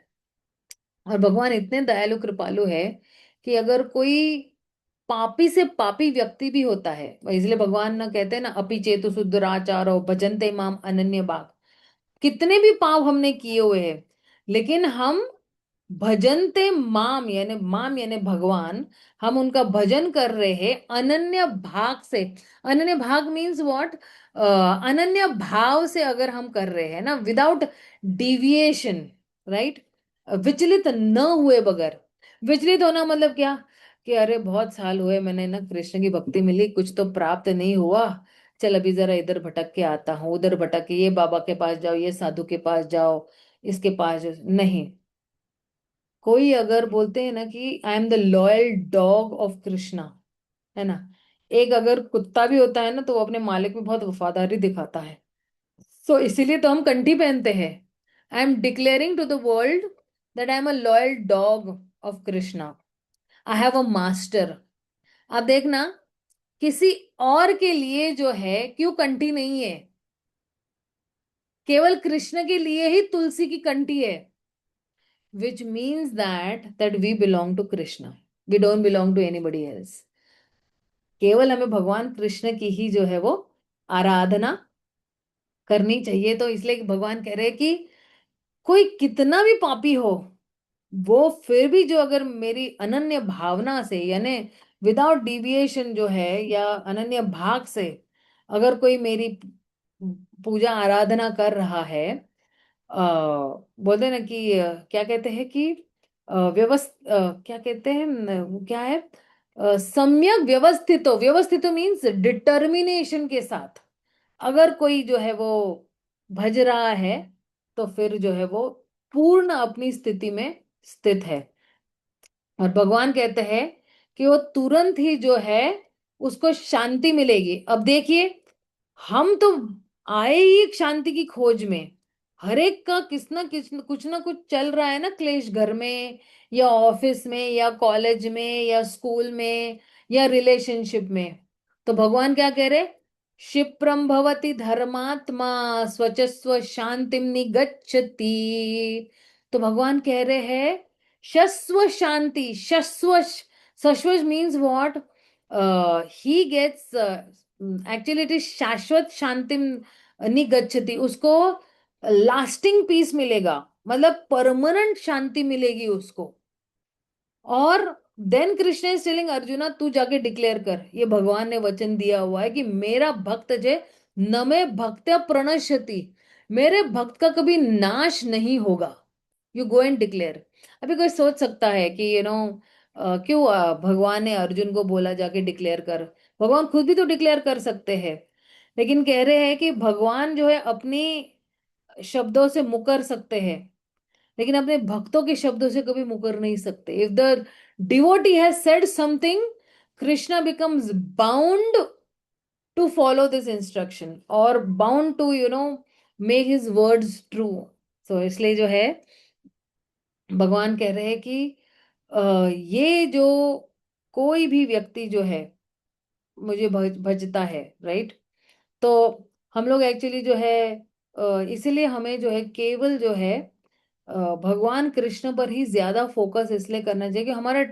और भगवान इतने दयालु कृपालु है कि अगर कोई पापी से पापी व्यक्ति भी होता है, इसलिए भगवान ना कहते हैं ना, अपि चेतु सुदुराचारो भजन्ते माम अनन्य भाग। कितने भी पाप हमने किए हुए हैं, लेकिन हम भजन्ते माम यानी भगवान, हम उनका भजन कर रहे हैं अनन्य भाग से। अनन्य भाग मीन्स व्हाट, अनन्य भाव से अगर हम कर रहे हैं ना, विदाउट डिविएशन, राइट, विचलित न हुए बगैर। विचलित होना मतलब क्या, कि अरे बहुत साल हुए मैंने ना कृष्ण की भक्ति मिली, कुछ तो प्राप्त नहीं हुआ, चल अभी जरा इधर भटक के आता हूँ, उधर भटक के ये बाबा के पास जाओ, ये साधु के पास जाओ, इसके पास नहीं। कोई अगर बोलते हैं ना कि आई am the loyal dog of Krishna, है ना, एक अगर कुत्ता भी होता है ना तो वो अपने मालिक में बहुत वफादारी दिखाता है। सो इसीलिए तो हम कंठी पहनते हैं। I am declaring to the world that I am a loyal dog of Krishna, I have a master. अब देखना, किसी और के लिए जो है क्यों कंठी नहीं है, केवल कृष्ण के लिए ही तुलसी की कंठी है। which means that we belong to Krishna, we don't belong to anybody else। केवल हमें भगवान कृष्ण की ही जो है वो आराधना करनी चाहिए। तो इसलिए भगवान कह रहे हैं कि कोई कितना भी पापी हो, वो फिर भी जो अगर मेरी अनन्य भावना से यानी विदाउट डिविएशन जो है या अनन्य भाग से अगर कोई मेरी पूजा आराधना कर रहा है, बोलते हैं ना कि क्या कहते हैं कि क्या कहते हैं वो क्या है, सम्यक व्यवस्थितो, व्यवस्थितो मीन्स डिटर्मिनेशन के साथ अगर कोई जो है वो भज रहा है, तो फिर जो है वो पूर्ण अपनी स्थिति में स्थित है। और भगवान कहते हैं कि वो तुरंत ही जो है उसको शांति मिलेगी। अब देखिए, हम तो आए ही एक शांति की खोज में, हर एक का किस ना कुछ चल रहा है ना, क्लेश घर में या ऑफिस में या कॉलेज में या स्कूल में या रिलेशनशिप में। तो भगवान क्या कह रहे, क्षिप्रम भवति धर्मात्मा स्वचस्व शांतिम निगच्छति। तो भगवान कह रहे हैं शस्व शांति, शस्व, शस्व means what, he gets, actually it is शाश्वत शांतिम निगच्छति, उसको लास्टिंग पीस मिलेगा, मतलब परमानेंट शांति मिलेगी उसको। और then Krishna is telling Arjuna, तू जाके डिक्लेयर कर, ये भगवान ने वचन दिया हुआ है कि मेरा भक्त जे न में भक्त्या प्रणश्यति, मेरे भक्त का कभी नाश नहीं होगा। You go and declare. अभी कोई सोच सकता है कि क्यों भगवान ने अर्जुन को बोला जाके डिक्लेयर कर, भगवान खुद भी तो डिक्लेयर कर सकते हैं। लेकिन कह रहे हैं कि भगवान जो है अपनी शब्दों से मुकर सकते हैं, लेकिन अपने भक्तों के शब्दों से कभी मुकर नहीं सकते। If the devotee has said something, Krishna becomes bound to follow this instruction, और bound to make his words true. So इसलिए जो है भगवान कह रहे हैं कि ये जो कोई भी व्यक्ति जो है मुझे भजता है, राइट। तो हम लोग एक्चुअली जो है इसीलिए हमें जो है केवल जो है भगवान कृष्ण पर ही ज्यादा फोकस इसलिए करना चाहिए कि हमारा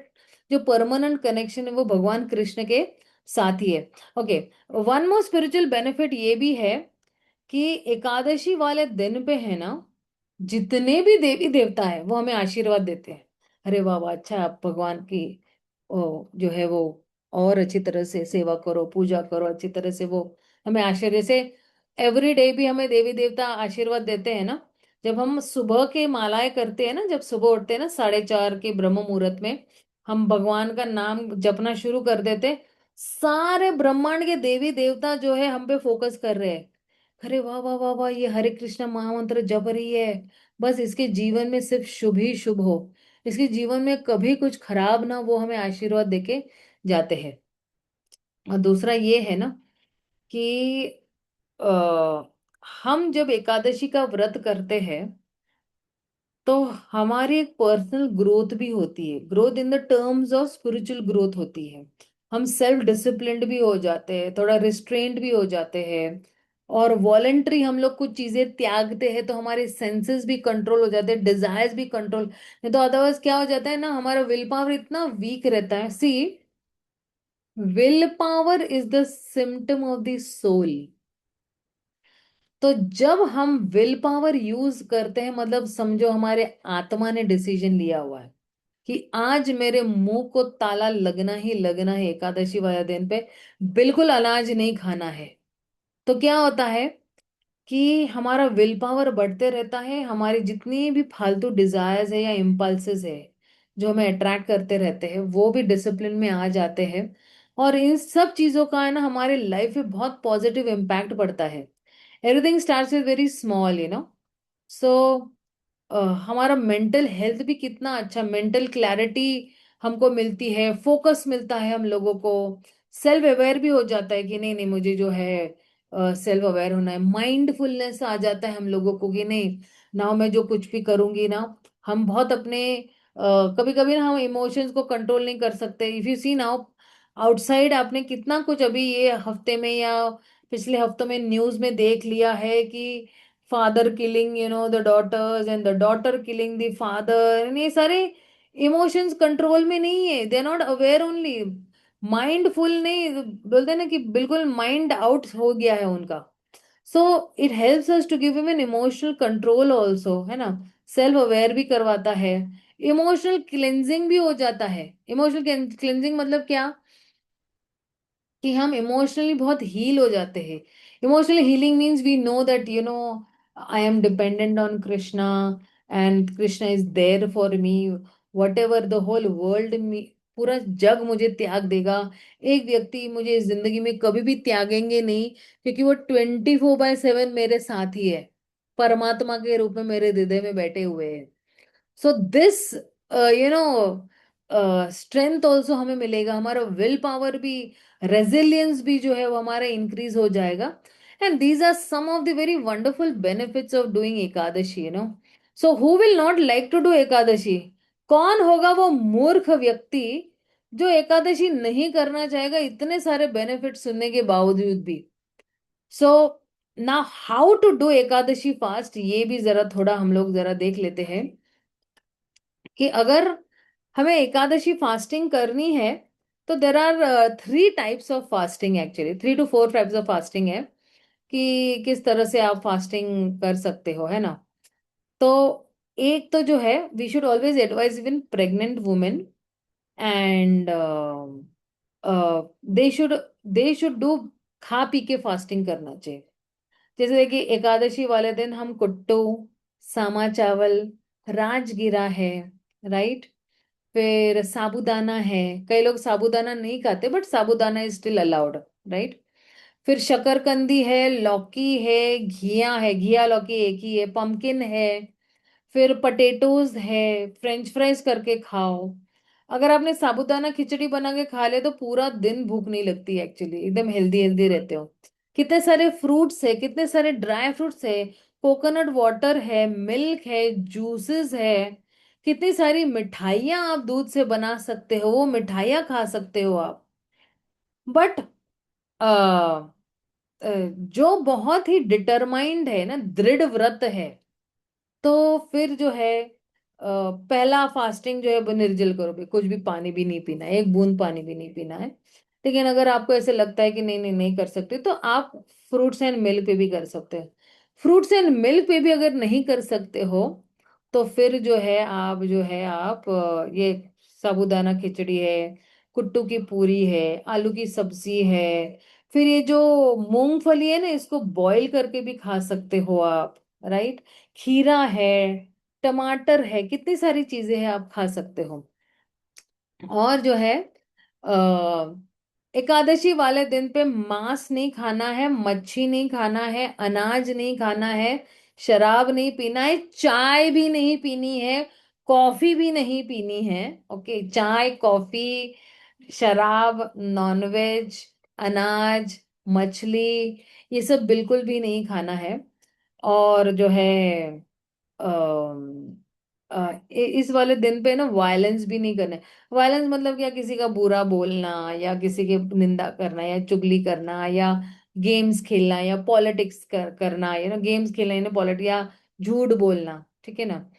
जो परमानेंट कनेक्शन है वो भगवान कृष्ण के साथ ही है। Okay, one more spiritual benefit ये भी है कि एकादशी वाले दिन पे है ना, जितने भी देवी देवता है वो हमें आशीर्वाद देते हैं। अरे वाह वाह, अच्छा, आप भगवान की जो है वो और अच्छी तरह से सेवा करो, पूजा करो अच्छी तरह से, वो हमें आशीर्वाद से एवरी डे भी हमें देवी देवता आशीर्वाद देते हैं ना। जब हम सुबह के मालाएं करते हैं ना, जब सुबह उठते हैं ना 4:30 के ब्रह्म मुहूर्त में, हम भगवान का नाम जपना शुरू कर देते, सारे ब्रह्मांड के देवी देवता जो है हम पे फोकस कर रहे हैं। अरे वाह वाह वाह वाह, ये हरे कृष्ण महामंत्र जप रही है, बस इसके जीवन में सिर्फ शुभ ही शुभ हो, इसके जीवन में कभी कुछ खराब ना, वो हमें आशीर्वाद देके जाते हैं। और दूसरा ये है ना कि आ, हम जब एकादशी का व्रत करते हैं तो हमारी एक पर्सनल ग्रोथ भी होती है, growth in the terms of spiritual growth होती है। हम सेल्फ डिसिप्लिन्ड भी हो जाते हैं, थोड़ा रिस्ट्रेंट भी हो जाते हैं, और वॉलेंट्री हम लोग कुछ चीजें त्यागते हैं तो हमारे सेंसेस भी कंट्रोल हो जाते हैं, डिजायर्स भी कंट्रोल। नहीं तो अदरवाइज क्या हो जाता है ना, हमारा विल पावर इतना वीक रहता है। See, will power is the symptom of the soul. तो जब हम विल पावर यूज करते हैं, मतलब समझो हमारे आत्मा ने डिसीजन लिया हुआ है कि आज मेरे मुंह को ताला लगना ही लगना है, एकादशी वाले दिन पे बिल्कुल अनाज नहीं खाना है। तो क्या होता है कि हमारा विल पावर बढ़ते रहता है, हमारी जितनी भी फालतू डिजायर्स है या इम्पल्सेस है जो हमें अट्रैक्ट करते रहते हैं, वो भी डिसिप्लिन में आ जाते हैं। और इन सब चीजों का है ना हमारे लाइफ में बहुत पॉजिटिव इम्पैक्ट पड़ता है। Everything starts with very small, so हमारा मेंटल हेल्थ भी कितना अच्छा, मेंटल क्लैरिटी हमको मिलती है, फोकस मिलता है हम लोगों को, सेल्फ अवेयर भी हो जाता है कि नहीं नहीं मुझे जो है सेल्फ अवेयर होना है, माइंडफुलनेस आ जाता है हम लोगों को कि नहीं, ना मैं जो कुछ भी करूंगी ना, हम बहुत अपने कभी कभी ना हम इमोशंस को कंट्रोल नहीं कर सकते। If you see now outside, आपने कितना कुछ अभी ये हफ्ते में या पिछले हफ्तों में न्यूज में देख लिया है कि father killing the daughters and the daughter killing the father, ये सारे इमोशंस कंट्रोल में नहीं है, they are not aware only, mindful नहीं, बोलते हैं ना कि बिल्कुल माइंड आउट हो गया है उनका। So it helps us to give him an emotional control also, है ना, सेल्फ अवेयर भी करवाता है, इमोशनल क्लेंजिंग भी हो जाता है। इमोशनल क्लेंजिंग मतलब क्या, कि हम इमोशनली बहुत हील हो जाते हैं। Emotional healing means we know that I am dependent on Krishna, and Krishna is there for me, whatever the whole world me, पूरा जग मुझे त्याग देगा, एक व्यक्ति मुझे इस जिंदगी में कभी भी त्यागेंगे नहीं, क्योंकि वो 24/7 मेरे साथ ही है, परमात्मा के रूप में मेरे हृदय में बैठे हुए हैं। सो दिस स्ट्रेंथ ऑल्सो हमें मिलेगा, हमारा विल पावर भी, रेजिलियंस भी जो है वो हमारा इंक्रीज हो जाएगा। And these are some of the very wonderful benefits of doing Ekadashi, so who will not like to do Ekadashi? कौन होगा वो मूर्ख व्यक्ति जो एकादशी नहीं करना चाहेगा, इतने सारे बेनिफिट सुनने के बावजूद भी। सो ना, how to do Ekadashi fast, ये भी जरा थोड़ा हम लोग जरा देख लेते हैं, कि अगर हमें एकादशी फास्टिंग करनी है तो there are three types of fasting, actually 3 to 4 types of fasting है कि किस तरह से आप फास्टिंग कर सकते हो, है ना। तो एक तो जो है, we should always advise even pregnant women, and they should do, खा पी के फास्टिंग करना चाहिए। जैसे देखिए, एकादशी वाले दिन हम कुट्टू, सामा चावल, राजगिरा है, राइट, फिर साबूदाना है। कई लोग साबूदाना नहीं खाते, but sabudana is still allowed, right. फिर शकरकंदी है, लौकी है, घिया है, घिया लौकी एक ही है, पंपकिन है, फिर पटेटोज है, फ्रेंच फ्राइज करके खाओ। अगर आपने साबूदाना खिचड़ी बना के खा ले तो पूरा दिन भूख नहीं लगती, एक्चुअली एकदम हेल्दी हेल्दी रहते हो। कितने सारे फ्रूट्स है, कितने सारे ड्राई फ्रूट्स है, कोकोनट वाटर है, मिल्क है, जूसेस है, कितनी सारी मिठाइयाँ आप दूध से बना सकते हो, वो मिठाइयाँ खा सकते हो आप। बट जो बहुत ही डिटरमाइंड है ना, दृढ़ व्रत है, तो फिर जो है पहला फास्टिंग जो है वो निर्जल करो भाई, कुछ भी पानी भी नहीं पीना है, एक बूंद पानी भी नहीं पीना है। लेकिन अगर आपको ऐसे लगता है कि नहीं नहीं नहीं कर सकते, तो आप फ्रूट्स एंड मिल्क पे भी कर सकते हैं। फ्रूट्स एंड मिल्क पे भी अगर नहीं कर सकते हो, तो फिर जो है आप ये साबूदाना खिचड़ी है, कुट्टू की पूरी है, आलू की सब्जी है, फिर ये जो मूंगफली है ना, इसको बॉईल करके भी खा सकते हो आप, राइट। खीरा है, टमाटर है, कितनी सारी चीजें हैं आप खा सकते हो। और जो है एकादशी वाले दिन पे मांस नहीं खाना है, मच्छी नहीं खाना है, अनाज नहीं खाना है, शराब नहीं पीना है, चाय भी नहीं पीनी है, कॉफी भी नहीं पीनी है। ओके, चाय, कॉफी, शराब, नॉनवेज, अनाज, मछली, ये सब बिल्कुल भी नहीं खाना है। और जो है अम, इस वाले दिन पे ना वायलेंस भी नहीं करना है। वायलेंस मतलब क्या, किसी का बुरा बोलना, या किसी की निंदा करना, या चुगली करना, या गेम्स खेलना, या पॉलिटिक्स करना, गेम्स खेलना, पॉलिटिक्स, या झूठ बोलना, ठीक है ना।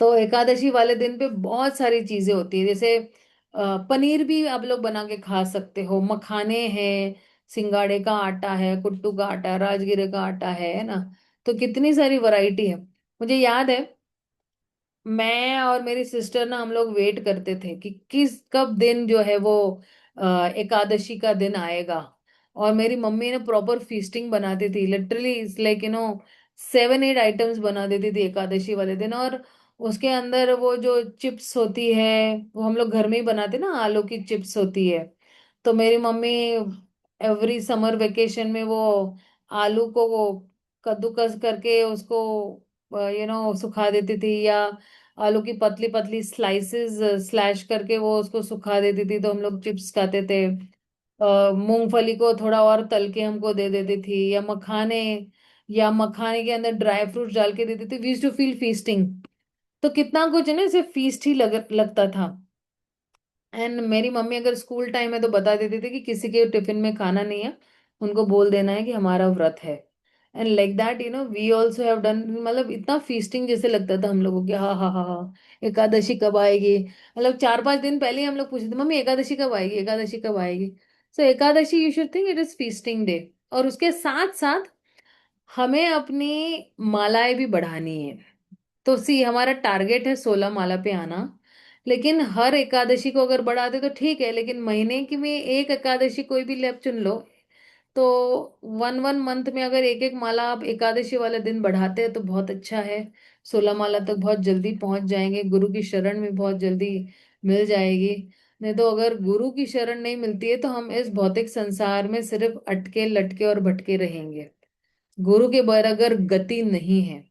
तो एकादशी वाले दिन पे बहुत सारी चीजें होती है, जैसे पनीर भी आप लोग बना के खा सकते हो, मखाने हैं, सिंगाड़े का आटा है, कुट्टू का आटा है, राजगिरे का आटा है ना। तो कितनी सारी वैरायटी है। मुझे याद है, मैं और मेरी सिस्टर ना, हम लोग वेट करते थे कि किस कब दिन जो है वो एकादशी का दिन आएगा। और मेरी मम्मी ने प्रॉपर फीस्टिंग बनाती थी, लिटरली इट्स लाइक 7 8 आइटम्स बना देती थी एकादशी वाले दिन। और उसके अंदर वो जो चिप्स होती है, वो हम लोग घर में ही बनाते ना, आलू की चिप्स होती है। तो मेरी मम्मी एवरी समर वेकेशन में वो आलू को वो कद्दूकस करके उसको सुखा देती थी, या आलू की पतली पतली स्लाइसेस स्लैश करके वो उसको सुखा देती थी, तो हम लोग चिप्स खाते थे। मूंगफली को थोड़ा और तल के हमको दे देती थी, या मखाने के अंदर ड्राई फ्रूट्स डाल के देती थी। We used to feel feasting. तो कितना कुछ है ना, इसे फीस्ट ही लगता था। एंड मेरी मम्मी अगर स्कूल टाइम है तो बता देती थी कि किसी के टिफिन में खाना नहीं है, उनको बोल देना है कि हमारा व्रत है। And like that we also have done, मतलब इतना फीस्टिंग जैसे लगता था हम लोगों को कि हाँ हाँ हाँ हाँ, एकादशी कब आएगी। मतलब 4 5 दिन पहले ही हम लोग पूछते थे, मम्मी एकादशी कब आएगी, एकादशी कब आएगी। So Ekadashi you should think it is feasting day. और उसके साथ साथ हमें अपनी मालाएं भी बढ़ानी है। तो सी, हमारा टारगेट है 16 माला पे आना। लेकिन हर एकादशी को अगर बढ़ाते तो ठीक है, लेकिन महीने की में एक एकादशी कोई भी लेप चुन लो, तो 1 1 मंथ में अगर एक एक माला आप एकादशी वाले दिन बढ़ाते हैं तो बहुत अच्छा है। 16 माला तक बहुत जल्दी पहुंच जाएंगे, गुरु की शरण में बहुत जल्दी मिल जाएगी। नहीं तो अगर गुरु की शरण नहीं मिलती है तो हम इस भौतिक संसार में सिर्फ अटके लटके और भटके रहेंगे। गुरु के बगैर गति नहीं है।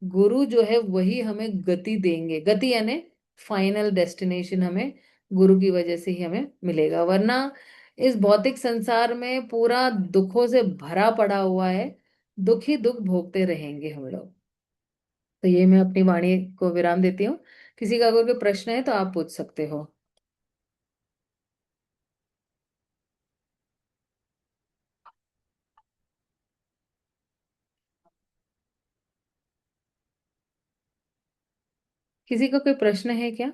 गुरु जो है वही हमें गति देंगे, गति यानी फाइनल डेस्टिनेशन हमें गुरु की वजह से ही हमें मिलेगा। वरना इस भौतिक संसार में पूरा दुखों से भरा पड़ा हुआ है, दुख ही दुख भोगते रहेंगे हम लोग। तो ये मैं अपनी वाणी को विराम देती हूँ। किसी का अगर कोई प्रश्न है तो आप पूछ सकते हो। किसी का कोई प्रश्न है क्या?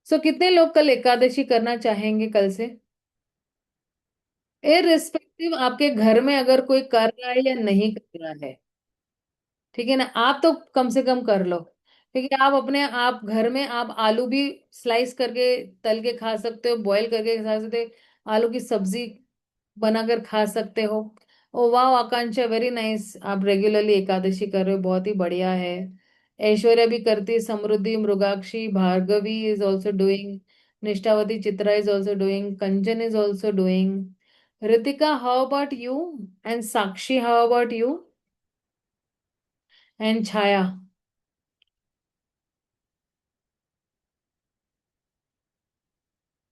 सो कितने लोग कल एकादशी करना चाहेंगे कल से? इररिस्पेक्टिव आपके घर में अगर कोई कर रहा है या नहीं कर रहा है, ठीक है ना, आप तो कम से कम कर लो। क्योंकि आप अपने आप घर में आप आलू भी स्लाइस करके तल के खा सकते हो, बॉईल करके खा सकते हो, आलू की सब्जी बनाकर खा सकते हो। ओ वाह आकांक्षा, वेरी नाइस, आप रेगुलरली एकादशी कर रहे हो, बहुत ही बढ़िया है। ऐश्वर्या भी करती है, Samriddhi, Mrigakshi, Bhargavi is also doing, Nishthavati, Chitra is also doing, Kanchan is also doing. Ritika, how about you? And Sakshi, how about you? And Chhaya?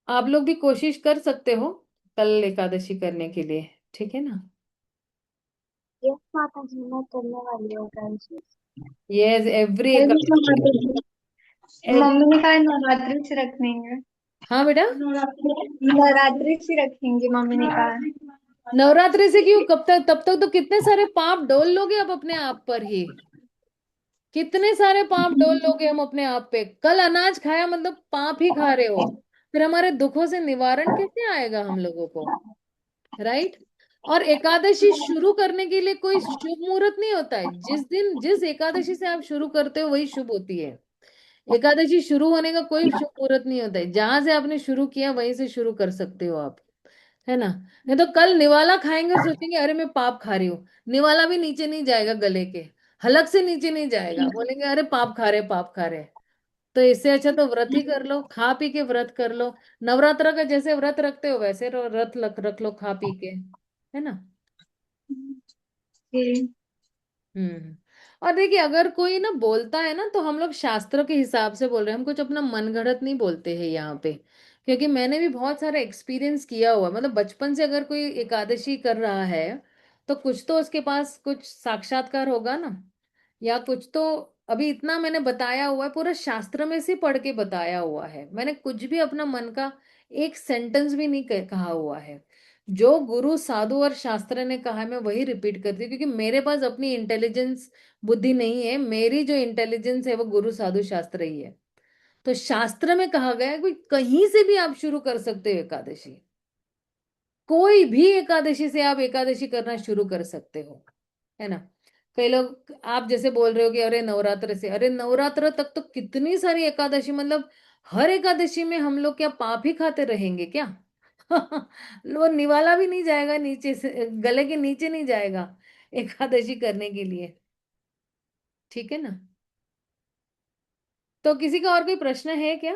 आप लोग भी कोशिश कर सकते हो कल एकादशी करने के लिए, ठीक है ना? यस माता जी, मैं करने वाली हूँ एकादशी। यस, एवरी मैं भी तो एकादशी। माता जी, मम्मी ने कहा नवरात्रि से रखेंगे। हाँ बेटा। नवरात्रि से रखेंगे मम्मी ने कहा। नवरात्रि से क्यों, कब तक? तब तक तो कितने सारे पाप डोल लोगे आप अपने आप पर ही। कितने सारे पाप डोल लोगे हम अपने आप पे। कल अनाज खाया मतलब पाप ही खा रहे हो। फिर हमारे दुखों से निवारण कैसे आएगा हम लोगों को? राइट। और एकादशी शुरू करने के लिए कोई शुभ मुहूर्त नहीं होता है। जिस दिन जिस एकादशी से आप शुरू करते हो वही शुभ होती है। एकादशी शुरू होने का कोई शुभ मुहूर्त नहीं होता है। जहां से आपने शुरू किया वहीं से शुरू कर सकते हो आप, है ना? नहीं तो कल निवाला खाएंगे और सोचेंगे अरे मैं पाप खा रही हूँ। निवाला भी नीचे नहीं जाएगा, गले के हलक से नीचे नहीं जाएगा, बोलेंगे अरे पाप खा रहे, पाप खा रहे। तो इससे अच्छा तो व्रत ही कर लो, खा पी के व्रत कर लो। नवरात्र का जैसे व्रत रखते हो वैसे व्रत रख लो खा पी के, है ना? जी। हम्म। और देखिए, अगर कोई ना बोलता है ना तो हम लोग शास्त्रों के हिसाब से बोल रहे हैं, हम कुछ अपना मन गढ़ंत नहीं बोलते हैं यहाँ पे। क्योंकि मैंने भी बहुत सारा एक्सपीरियंस किया हुआ, मतलब बचपन से अगर कोई एकादशी कर रहा है तो कुछ तो उसके पास कुछ साक्षात्कार होगा ना, या कुछ तो। अभी इतना मैंने बताया हुआ है, पूरा शास्त्र में से पढ़ के बताया हुआ है, मैंने कुछ भी अपना मन का एक सेंटेंस भी नहीं कहा हुआ है। जो गुरु साधु और शास्त्र ने कहा है मैं वही रिपीट करती हूँ, क्योंकि मेरे पास अपनी इंटेलिजेंस बुद्धि नहीं है। मेरी जो इंटेलिजेंस है वो गुरु साधु शास्त्र ही है। तो शास्त्र में कहा गया है कि कहीं से भी आप शुरू कर सकते हो एकादशी। कोई भी एकादशी से आप एकादशी करना शुरू कर सकते हो, है ना? कई लोग आप जैसे बोल रहे हो कि अरे नवरात्र से, अरे नवरात्र तक तो कितनी सारी एकादशी, मतलब हर एकादशी में हम लोग क्या पाप ही खाते रहेंगे क्या? वो निवाला भी नहीं जाएगा नीचे से, गले के नीचे नहीं जाएगा एकादशी करने के लिए, ठीक है ना? तो किसी का और कोई प्रश्न है क्या?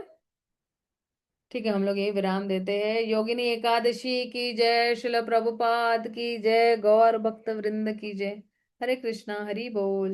ठीक है, हम लोग यही विराम देते हैं। योगिनी एकादशी की जय, शिल प्रभुपाद की जय, गौर भक्त वृंद की जय। हरे कृष्णा, हरि बोल।